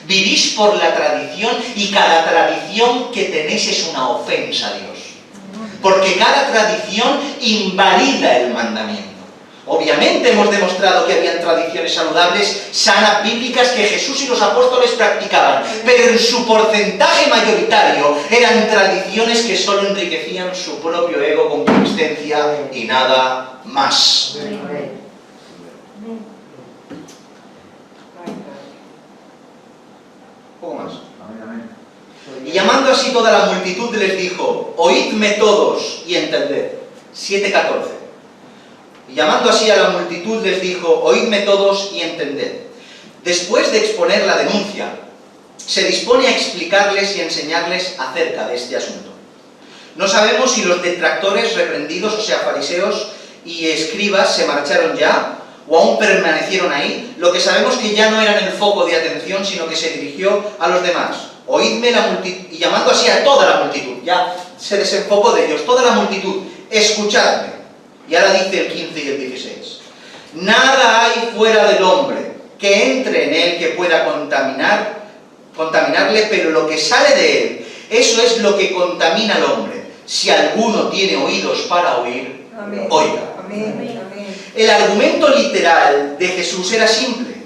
Vivís por la tradición y cada tradición que tenéis es una ofensa a Dios. Porque cada tradición invalida el mandamiento. Obviamente hemos demostrado que habían tradiciones saludables, sanas, bíblicas, que Jesús y los apóstoles practicaban, pero en su porcentaje mayoritario eran tradiciones que solo enriquecían su propio ego con consistencia y nada más. Un poco más. Y llamando así toda la multitud les dijo, oídme todos y entended. 7:14. Y llamando así a la multitud les dijo, oídme todos y entended. Después de exponer la denuncia, se dispone a explicarles y enseñarles acerca de este asunto. No sabemos si los detractores reprendidos, o sea, fariseos y escribas, se marcharon ya, o aún permanecieron ahí. Lo que sabemos es que ya no eran el foco de atención, sino que se dirigió a los demás. Oídme la multitud, y llamando así a toda la multitud, ya se desenfocó de ellos, toda la multitud, escuchadme. Y ahora dice el 15 y el 16. Nada hay fuera del hombre que entre en él que pueda contaminarle, pero lo que sale de él, eso es lo que contamina al hombre. Si alguno tiene oídos para oír, Amén. oiga. Amén. El argumento literal de Jesús era simple.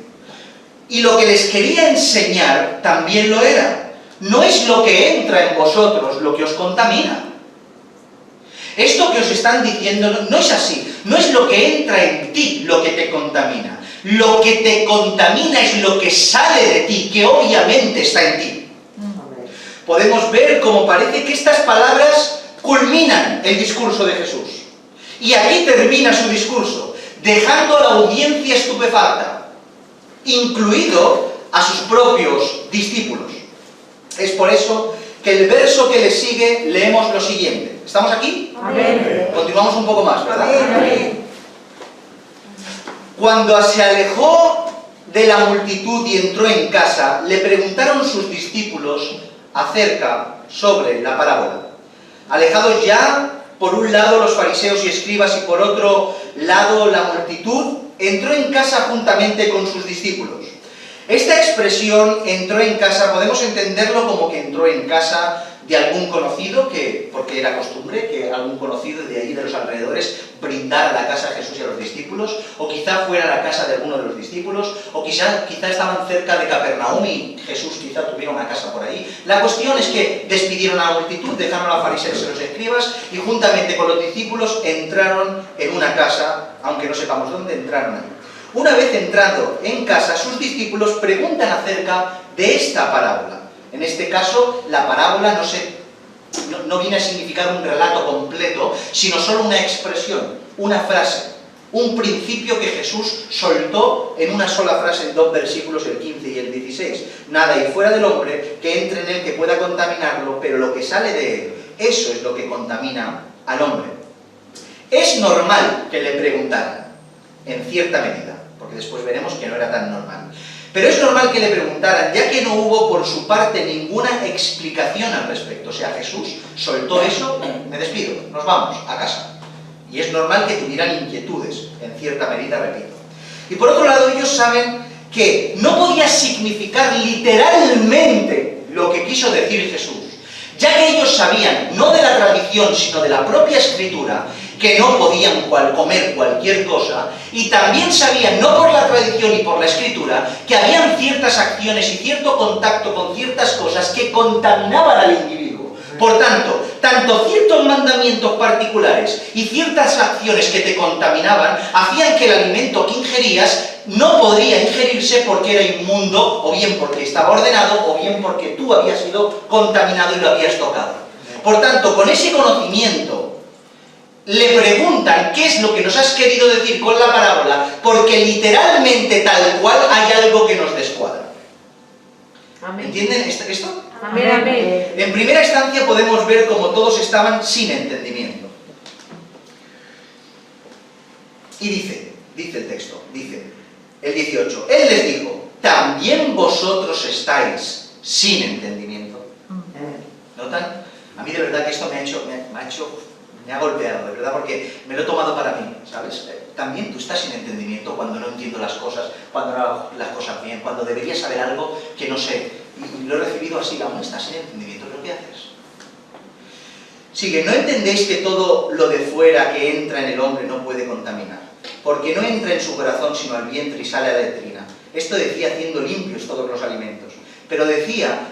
Y lo que les quería enseñar también lo era. No es lo que entra en vosotros lo que os contamina. Esto que os están diciendo no es así. No es lo que entra en ti lo que te contamina. Lo que te contamina es lo que sale de ti, que obviamente está en ti. Podemos ver cómo parece que estas palabras culminan el discurso de Jesús. Y aquí termina su discurso, dejando a la audiencia estupefacta, incluido a sus propios discípulos. Es por eso que el verso que le sigue leemos lo siguiente. ¿Estamos aquí? Amén. Continuamos un poco más, ¿verdad? Amén. Cuando se alejó de la multitud y entró en casa, le preguntaron sus discípulos sobre la parábola. Alejados ya, por un lado los fariseos y escribas y por otro lado la multitud, entró en casa juntamente con sus discípulos. Esta expresión, entró en casa, podemos entenderlo como que entró en casa de algún conocido, porque era costumbre que algún conocido de allí de los alrededores brindara la casa a Jesús y a los discípulos, o quizá fuera la casa de alguno de los discípulos, o quizá estaban cerca de Capernaum y Jesús quizá tuviera una casa por ahí. La cuestión es que despidieron a la multitud, dejaron a los fariseos y los escribas, y juntamente con los discípulos entraron en una casa, aunque no sepamos dónde entraron ahí. Una vez entrando en casa, sus discípulos preguntan acerca de esta parábola. En este caso, la parábola no viene a significar un relato completo, sino solo una expresión, una frase, un principio que Jesús soltó en una sola frase en 2 versículos, el 15 y el 16. Nada hay fuera del hombre que entre en él que pueda contaminarlo, pero lo que sale de él, eso es lo que contamina al hombre. Es normal que le preguntaran, en cierta medida, porque después veremos que no era tan normal. Pero es normal que le preguntaran, ya que no hubo por su parte ninguna explicación al respecto. O sea, Jesús soltó eso, me despido, nos vamos a casa. Y es normal que tuvieran inquietudes, en cierta medida, repito. Y por otro lado, ellos saben que no podía significar literalmente lo que quiso decir Jesús, ya que ellos sabían, no de la tradición, sino de la propia Escritura, que no podían comer cualquier cosa, y también sabían, no por la tradición y por la Escritura, que habían ciertas acciones y cierto contacto con ciertas cosas que contaminaban al individuo. Por tanto, tanto ciertos mandamientos particulares y ciertas acciones que te contaminaban, hacían que el alimento que ingerías no podría ingerirse porque era inmundo, o bien porque estaba ordenado, o bien porque tú habías sido contaminado y lo habías tocado. Por tanto, con ese conocimiento, le preguntan qué es lo que nos has querido decir con la parábola, porque literalmente tal cual hay algo que nos descuadra. ¿Entienden esto? Amén, amén. En primera instancia podemos ver cómo todos estaban sin entendimiento. Y dice el texto, dice el 18, Él les dijo, ¿también vosotros estáis sin entendimiento? ¿Notan? A mí de verdad que esto me ha golpeado, de verdad, porque me lo he tomado para mí, ¿sabes? También tú estás sin entendimiento cuando no entiendo las cosas, cuando no hago las cosas bien, cuando debería saber algo que no sé, y lo he recibido así, aún estás sin entendimiento, ¿pero qué haces? Sigue, ¿no entendéis que todo lo de fuera que entra en el hombre no puede contaminar? Porque no entra en su corazón sino al vientre y sale a la letrina. Esto decía haciendo limpios todos los alimentos. Pero decía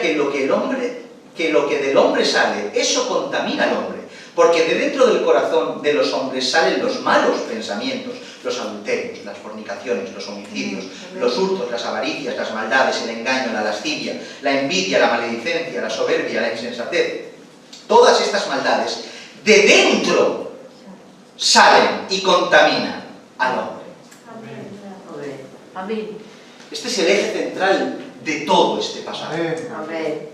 que lo que del hombre sale, eso contamina al hombre. Porque de dentro del corazón de los hombres salen los malos pensamientos, los adulterios, las fornicaciones, los homicidios, los hurtos, las avaricias, las maldades, el engaño, la lascivia, la envidia, la maledicencia, la soberbia, la insensatez. Todas estas maldades de dentro salen y contaminan al hombre. Amén. Este es el eje central de todo este pasaje. Amén.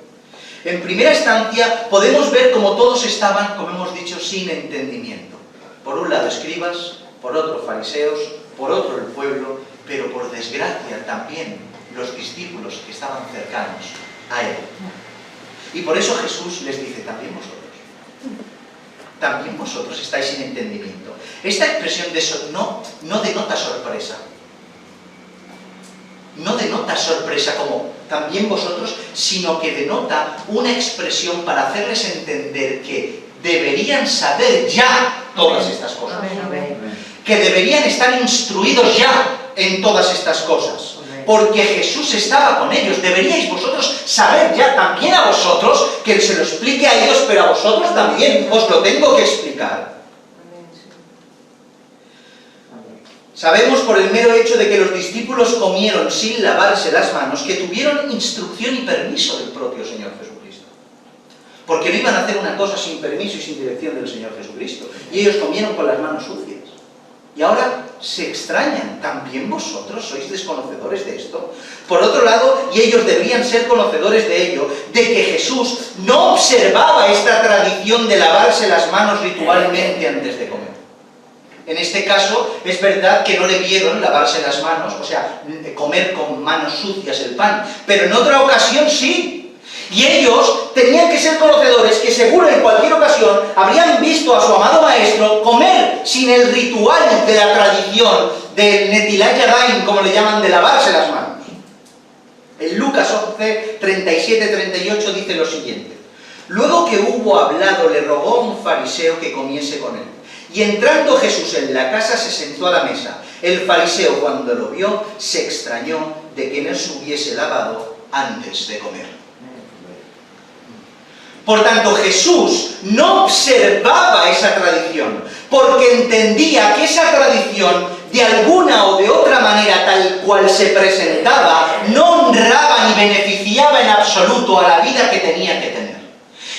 En primera instancia podemos ver cómo todos estaban, como hemos dicho, sin entendimiento. Por un lado escribas, por otro fariseos, por otro el pueblo, pero por desgracia también los discípulos que estaban cercanos a él. Y por eso Jesús les dice, también vosotros estáis sin entendimiento. Esta expresión no denota sorpresa. No denota sorpresa como también vosotros, sino que denota una expresión para hacerles entender que deberían saber ya todas estas cosas. Que deberían estar instruidos ya en todas estas cosas. Porque Jesús estaba con ellos. Deberíais vosotros saber ya también a vosotros, que se lo explique a ellos, pero a vosotros también os lo tengo que explicar. Sabemos por el mero hecho de que los discípulos comieron sin lavarse las manos, que tuvieron instrucción y permiso del propio Señor Jesucristo. Porque no iban a hacer una cosa sin permiso y sin dirección del Señor Jesucristo. Y ellos comieron con las manos sucias. Y ahora se extrañan, ¿también vosotros sois desconocedores de esto? Por otro lado, y ellos deberían ser conocedores de ello, de que Jesús no observaba esta tradición de lavarse las manos ritualmente antes de comer. En este caso, es verdad que no le vieron lavarse las manos, o sea, comer con manos sucias el pan, pero en otra ocasión sí. Y ellos tenían que ser conocedores que seguro en cualquier ocasión habrían visto a su amado maestro comer sin el ritual de la tradición del Netilat Yadayim, como le llaman, de lavarse las manos. En Lucas 11, 37-38 dice lo siguiente. Luego que hubo hablado, le rogó a un fariseo que comiese con él. Y entrando Jesús en la casa se sentó a la mesa. El fariseo, cuando lo vio, se extrañó de que no se hubiese lavado antes de comer. Por tanto, Jesús no observaba esa tradición, porque entendía que esa tradición, de alguna o de otra manera tal cual se presentaba, no honraba ni beneficiaba en absoluto a la vida que tenía que tener.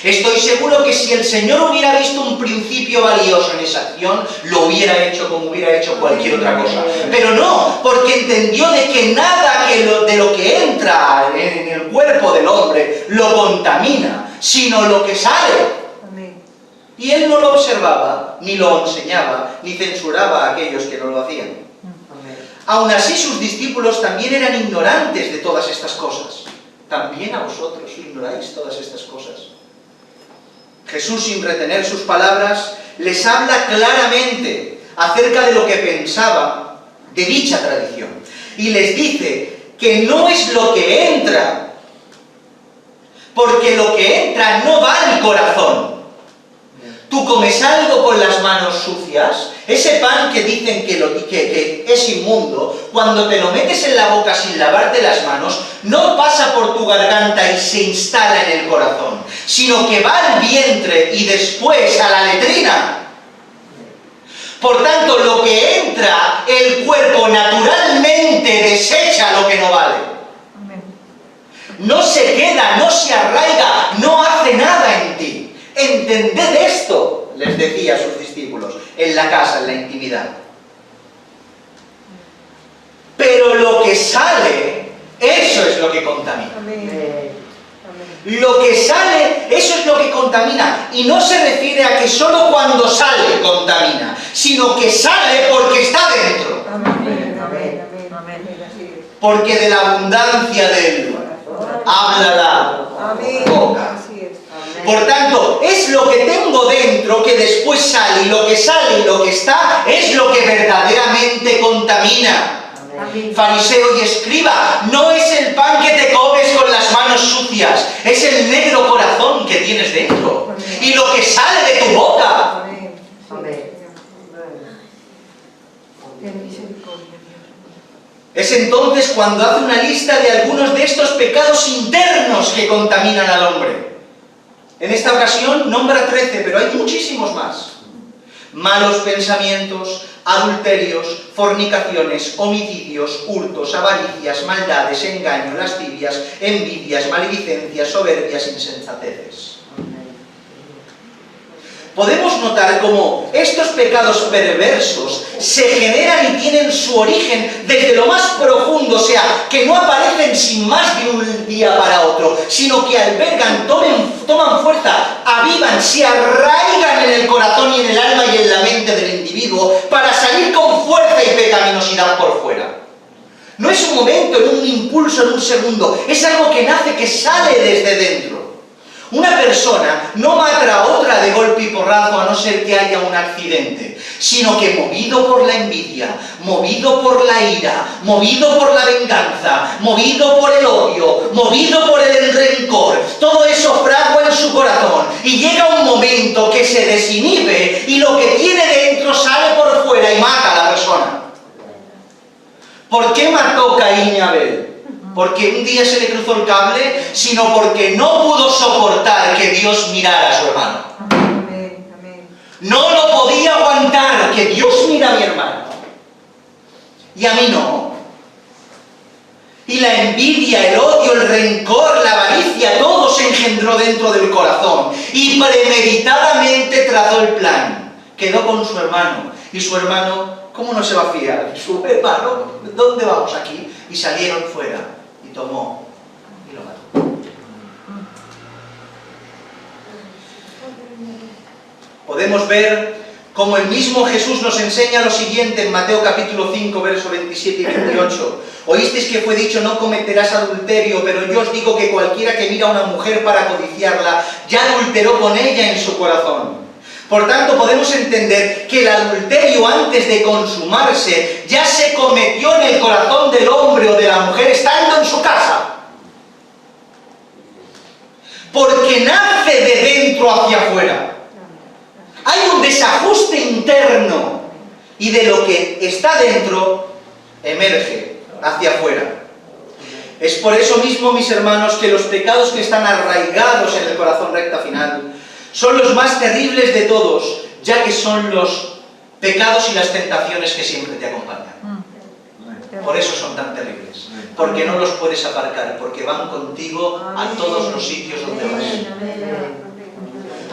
Estoy seguro que si el Señor hubiera visto un principio valioso en esa acción, lo hubiera hecho como hubiera hecho cualquier otra cosa. Pero no, porque entendió de que nada de lo que entra en el cuerpo del hombre lo contamina, sino lo que sale. Y él no lo observaba, ni lo enseñaba, ni censuraba a aquellos que no lo hacían. Aún así, sus discípulos también eran ignorantes de todas estas cosas. También a vosotros ignoráis todas estas cosas. Jesús, sin retener sus palabras, les habla claramente acerca de lo que pensaba de dicha tradición. Y les dice que no es lo que entra, porque lo que entra no va al corazón. Tú comes algo con las manos sucias, ese pan que dicen que es inmundo, cuando te lo metes en la boca sin lavarte las manos, no pasa por tu garganta y se instala en el corazón, sino que va al vientre y después a la letrina. Por tanto, lo que entra, el cuerpo naturalmente desecha lo que no vale. No se queda, no se arraiga, no hace hace nada en ti. Entended esto, les decía a sus discípulos, en la casa, en la intimidad. Pero lo que sale, eso es lo que contamina. Lo que sale, eso es lo que contamina. Y no se refiere a que solo cuando sale contamina, sino que sale porque está dentro. Porque de la abundancia del habla la boca. Por tanto, es lo que tengo dentro que después sale, y lo que sale y lo que está es lo que verdaderamente contamina. Fariseo y escriba, no es el pan que te comes con las manos sucias, es el negro corazón que tienes dentro y lo que sale de tu boca. Es entonces cuando hace una lista de algunos de estos pecados internos que contaminan al hombre. En esta ocasión nombra 13, pero hay muchísimos más. Malos pensamientos, adulterios, fornicaciones, homicidios, hurtos, avaricias, maldades, engaño, lascivias, envidias, maledicencias, soberbias, insensateces. Podemos notar cómo estos pecados perversos se generan y tienen su origen desde lo más profundo, o sea, que no aparecen sin más de un día para otro, sino que albergan, toman fuerza, avivan, se arraigan en el corazón y en el alma y en la mente del individuo para salir con fuerza y pecaminosidad por fuera. No es un momento, en un impulso, en un segundo, es algo que nace, que sale desde dentro. Una persona no mata a otra de golpe y porrazo a no ser que haya un accidente, sino que movido por la envidia, movido por la ira, movido por la venganza, movido por el odio, movido por el rencor, todo eso fragua en su corazón y llega un momento que se desinhibe y lo que tiene dentro sale por fuera y mata a la persona. ¿Por qué mató Caín y Abel? ¿Porque un día se le cruzó el cable? Sino porque no pudo soportar que Dios mirara a su hermano. No lo podía aguantar, que Dios mira a mi hermano. Y a mí no. Y la envidia, el odio, el rencor, la avaricia, todo se engendró dentro del corazón. Y premeditadamente trazó el plan. Quedó con su hermano. Y su hermano, ¿cómo no se va a fiar? Su hermano, ¿dónde vamos aquí? Y salieron fuera. Y tomó y lo mató. Podemos ver cómo el mismo Jesús nos enseña lo siguiente en Mateo capítulo 5, versos 27 y 28. Oísteis que fue dicho, no cometerás adulterio, pero yo os digo que cualquiera que mira a una mujer para codiciarla, ya adulteró con ella en su corazón. Por tanto, podemos entender que el adulterio antes de consumarse ya se cometió en el corazón del hombre o de la mujer estando en su casa. Porque nace de dentro hacia afuera. Hay un desajuste interno y de lo que está dentro emerge hacia afuera. Es por eso mismo, mis hermanos, que los pecados que están arraigados en el corazón recta final son los más terribles de todos, ya que son los pecados y las tentaciones que siempre te acompañan. Por eso son tan terribles, porque no los puedes aparcar, porque van contigo a todos los sitios donde vas.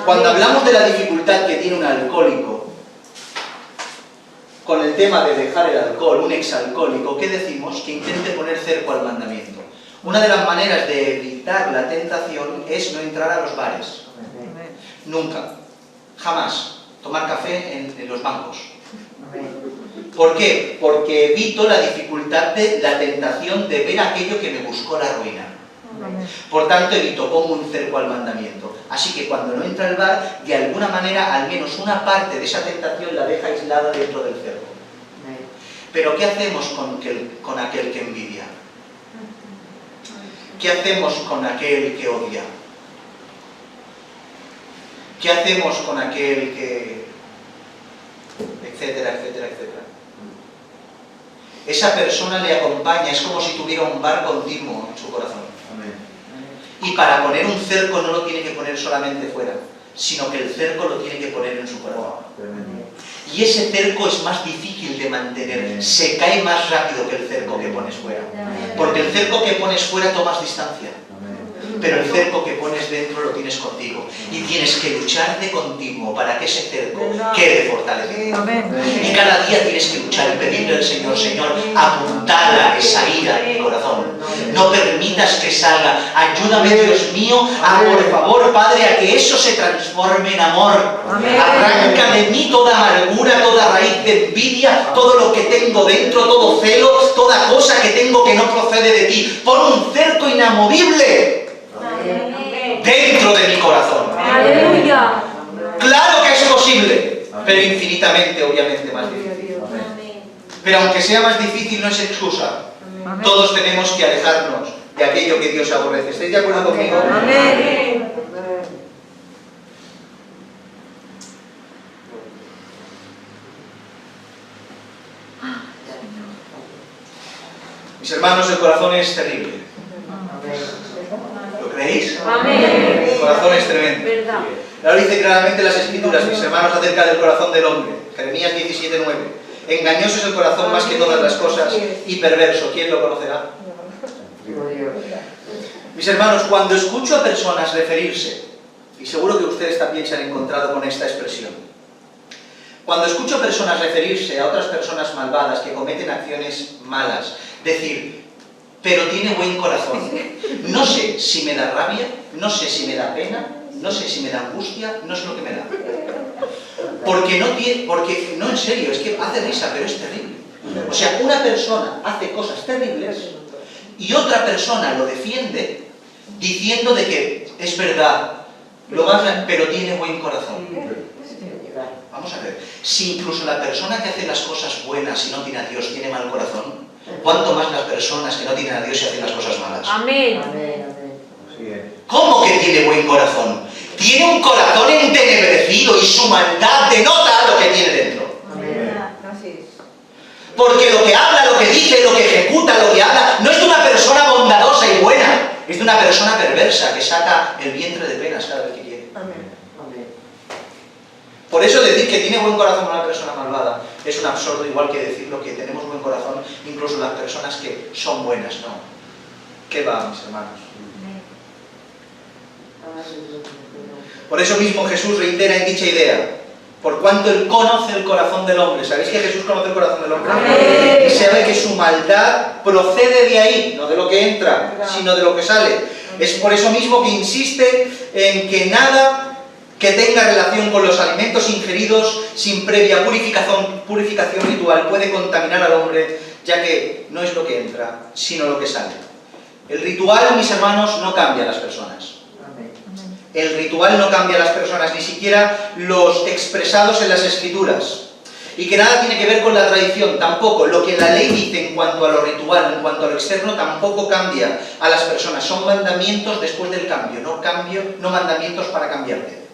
Cuando hablamos de la dificultad que tiene un alcohólico con el tema de dejar el alcohol, un exalcohólico, ¿qué decimos? Que intente poner cerco al mandamiento. Una de las maneras de evitar la tentación es no entrar a los bares. Nunca, jamás, tomar café en los bancos. ¿Por qué? Porque evito la dificultad de la tentación de ver aquello que me buscó la ruina. Por tanto, evito, pongo un cerco al mandamiento. Así que cuando no entra al bar, de alguna manera, al menos una parte de esa tentación la deja aislada dentro del cerco. Pero ¿qué hacemos con aquel que envidia? ¿Qué hacemos con aquel que odia? ¿Qué hacemos con aquel que... etcétera, etcétera, etcétera? Esa persona le acompaña, es como si tuviera un bar continuo en su corazón. Y para poner un cerco no lo tiene que poner solamente fuera, sino que el cerco lo tiene que poner en su corazón. Y ese cerco es más difícil de mantener, se cae más rápido que el cerco que pones fuera. Porque el cerco que pones fuera tomas distancia. pero el cerco que pones dentro lo tienes contigo. Y tienes que luchar de continuo para que ese cerco quede fortalecido. Y cada día tienes que luchar y pedirle al Señor, Señor, apuntala esa ira en mi corazón. No permitas que salga. Ayúdame, Dios mío, por favor, Padre, a que eso se transforme en amor. Arranca de mí toda amargura, toda raíz de envidia, todo lo que tengo dentro, todo celo, toda cosa que tengo que no procede de ti. Pon un cerco inamovible dentro de mi corazón. Aleluya. Claro que es posible, pero infinitamente, obviamente, más difícil. Pero aunque sea más difícil, no es excusa. Todos tenemos que alejarnos de aquello que Dios aborrece. ¿Estáis de acuerdo conmigo? Amén. Mis hermanos, el corazón es terrible. ¿Lo creéis? Amén. El corazón es tremendo. Verdad. Lo dice claramente las Escrituras, mis hermanos, acerca del corazón del hombre. Jeremías 17:9. Engañoso es el corazón más que todas las cosas y perverso. ¿Quién lo conocerá? Mis hermanos, cuando escucho a personas referirse, y seguro que ustedes también se han encontrado con esta expresión, cuando escucho a personas referirse a otras personas malvadas que cometen acciones malas, decir, pero tiene buen corazón, no sé si me da rabia, no sé si me da pena, no sé si me da angustia, no sé lo que me da. Porque no, en serio, es que hace risa, pero es terrible. O sea, una persona hace cosas terribles y otra persona lo defiende diciendo de que es verdad, pero tiene buen corazón. Vamos a ver, si incluso la persona que hace las cosas buenas y no tiene a Dios tiene mal corazón, ¿cuánto más las personas que no tienen a Dios y hacen las cosas malas? Amén. ¿Cómo que tiene buen corazón? Tiene un corazón entenebrecido y su maldad denota lo que tiene dentro. Porque lo que habla, lo que dice, lo que ejecuta, lo que habla, no es de una persona bondadosa y buena, es de una persona perversa que saca el vientre de penas cada vez que quiere. Por eso decir que tiene buen corazón una persona malvada es un absurdo, igual que decir lo que tenemos buen corazón incluso las personas que son buenas, ¿no? ¿Qué va, mis hermanos? Por eso mismo Jesús reitera en dicha idea, por cuanto Él conoce el corazón del hombre. ¿Sabéis que Jesús conoce el corazón del hombre? Amén. Y sabe que su maldad procede de ahí, no de lo que entra, sino de lo que sale. Es por eso mismo que insiste en que nada que tenga relación con los alimentos ingeridos sin previa purificación ritual puede contaminar al hombre, ya que no es lo que entra, sino lo que sale. El ritual, mis hermanos, no cambia a las personas. El ritual no cambia a las personas, ni siquiera los expresados en las Escrituras. Y que nada tiene que ver con la tradición, tampoco. Lo que la ley dice en cuanto a lo ritual, en cuanto a lo externo, tampoco cambia a las personas. Son mandamientos después del cambio, no mandamientos para cambiarte.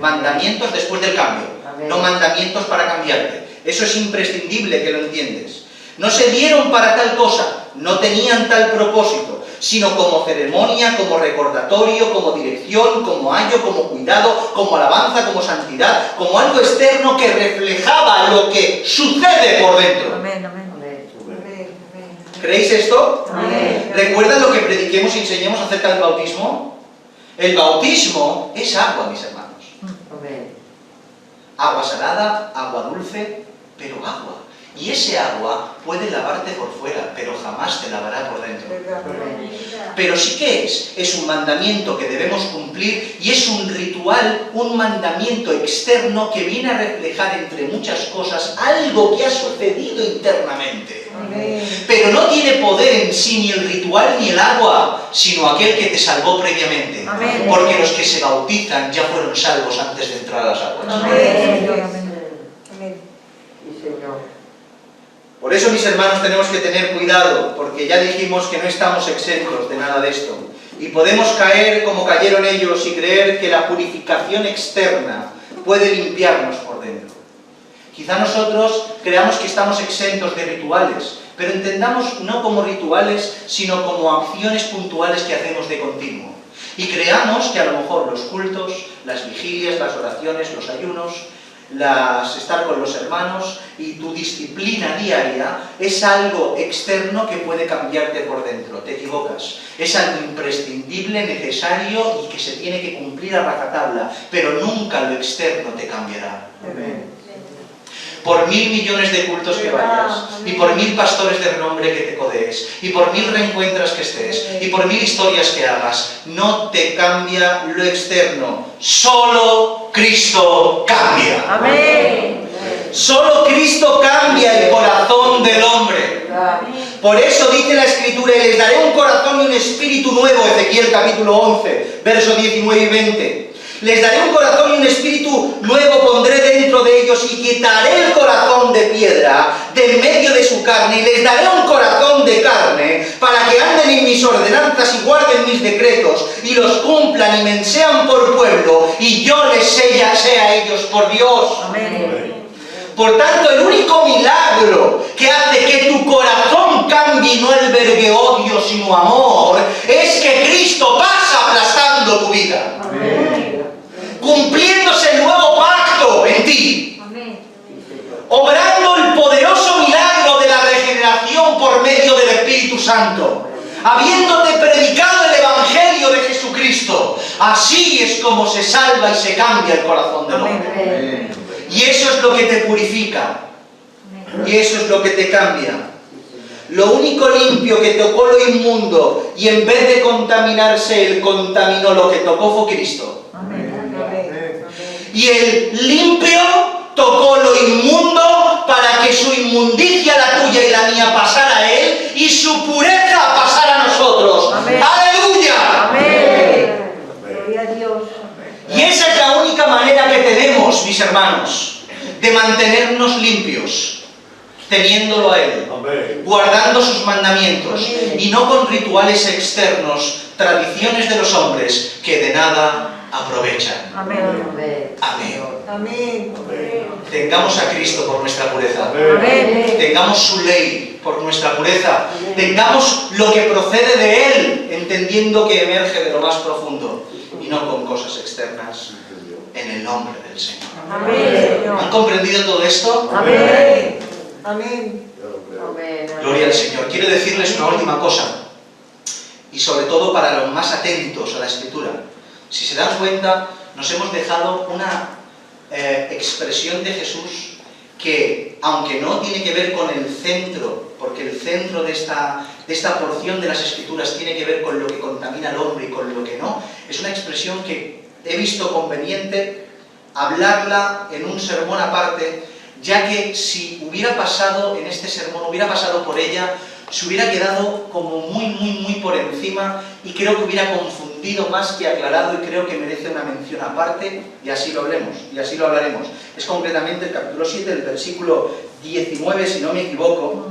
Mandamientos después del cambio, no mandamientos para cambiarte. Eso es imprescindible que lo entiendes. No se dieron para tal cosa, no tenían tal propósito, sino como ceremonia, como recordatorio, como dirección, como ayo, como cuidado, como alabanza, como santidad, como algo externo que reflejaba lo que sucede por dentro. Amén, amén. ¿Creéis esto? Amén. ¿Recuerdan lo que prediquemos y enseñemos acerca del bautismo? El bautismo es agua, mis hermanos. Agua salada, agua dulce, pero agua. Y ese agua puede lavarte por fuera, pero jamás te lavará por dentro. Pero sí que es un mandamiento que debemos cumplir y es un ritual, un mandamiento externo que viene a reflejar entre muchas cosas algo que ha sucedido internamente. Pero no tiene poder en sí ni el ritual ni el agua, sino aquel que te salvó previamente. Porque los que se bautizan ya fueron salvos antes de entrar a las aguas. Por eso, mis hermanos, tenemos que tener cuidado, porque ya dijimos que no estamos exentos de nada de esto. Y podemos caer como cayeron ellos y creer que la purificación externa puede limpiarnos por dentro. Quizá nosotros creamos que estamos exentos de rituales, pero entendamos no como rituales, sino como acciones puntuales que hacemos de continuo. Y creamos que a lo mejor los cultos, las vigilias, las oraciones, los ayunos, estar con los hermanos y tu disciplina diaria es algo externo que puede cambiarte por dentro. Te equivocas. Es algo imprescindible, necesario y que se tiene que cumplir a rajatabla, pero nunca lo externo te cambiará. Amén. Por 1000 millones de cultos que vayas, y por 1000 pastores de renombre que te codees, y por 1000 reencuentros que estés, y por 1000 historias que hagas, no te cambia lo externo. Solo Cristo cambia. Amén. Solo Cristo cambia el corazón del hombre. Por eso dice la Escritura, y les daré un corazón y un espíritu nuevo, Ezequiel capítulo 11, versos 19 y 20. Les daré un corazón y un espíritu nuevo pondré dentro de ellos y quitaré el corazón de piedra de en medio de su carne y les daré un corazón de carne para que anden en mis ordenanzas y guarden mis decretos y los cumplan y me sean por pueblo y yo les sea a ellos por Dios. Amén. Por tanto, el único milagro que hace que tu corazón cambie y no albergue odio sino amor es que Cristo pasa aplastando tu vida. Amén. Cumpliéndose el nuevo pacto en ti, Amén. obrando el poderoso milagro de la regeneración por medio del Espíritu Santo, habiéndote predicado el Evangelio de Jesucristo. Así es como se salva y se cambia el corazón del hombre. Y eso es lo que te purifica, y eso es lo que te cambia. Lo único limpio que tocó lo inmundo, y en vez de contaminarse, él contaminó, lo que tocó fue Cristo. Y el limpio tocó lo inmundo para que su inmundicia, la tuya y la mía, pasara a él y su pureza pasara a nosotros. Amén. ¡Aleluya! Amén. Gloria a Dios. Y esa es la única manera que tenemos, mis hermanos, de mantenernos limpios, teniéndolo a él, guardando sus mandamientos y no con rituales externos, tradiciones de los hombres que de nada aprovechan. Amén. Amén. Amén. Tengamos a Cristo por nuestra pureza. Amén. Tengamos su ley por nuestra pureza. Tengamos lo que procede de Él, entendiendo que emerge de lo más profundo y no con cosas externas, en el nombre del Señor. Amén. ¿Han comprendido todo esto? Amén. Amén. Gloria al Señor. Quiero decirles una última cosa, y sobre todo para los más atentos a la Escritura. Si se dan cuenta, nos hemos dejado una expresión de Jesús que, aunque no tiene que ver con el centro, porque el centro de esta porción de las Escrituras tiene que ver con lo que contamina al hombre y con lo que no, es una expresión que he visto conveniente hablarla en un sermón aparte, ya que si hubiera pasado en este sermón, hubiera pasado por ella, se hubiera quedado como muy por encima y creo que hubiera confundido más que aclarado y creo que merece una mención aparte y así lo hablemos, y así lo hablaremos. Es concretamente el capítulo 7, el versículo 19, si no me equivoco,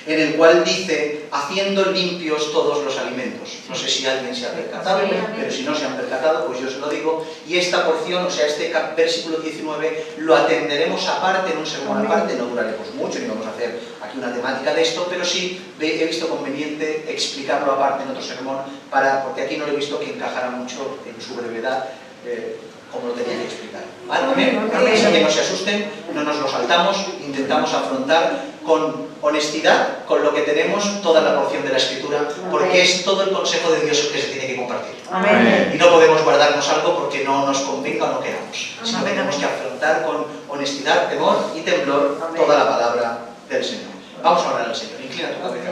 en el cual dice, haciendo limpios todos los alimentos. No sé si alguien se ha percatado, pero si no se han percatado, pues yo se lo digo. Y esta porción, o sea, este versículo 19, lo atenderemos aparte, en un sermón aparte, no duraremos mucho, ni vamos a hacer aquí una temática de esto, pero sí he visto conveniente explicarlo aparte en otro sermón, porque aquí no lo he visto que encajara mucho en su brevedad, como lo tenía que explicar. ¿Vale? Amén. Así que no se asusten, no nos lo saltamos, intentamos afrontar con honestidad, con lo que tenemos, toda la porción de la Escritura, porque es todo el consejo de Dios el que se tiene que compartir. Amén. Y no podemos guardarnos algo porque no nos convenga o no queramos, sino que tenemos que afrontar con honestidad, temor y temblor toda la palabra del Señor. Vamos a orar al Señor. Inclina tu cabeza.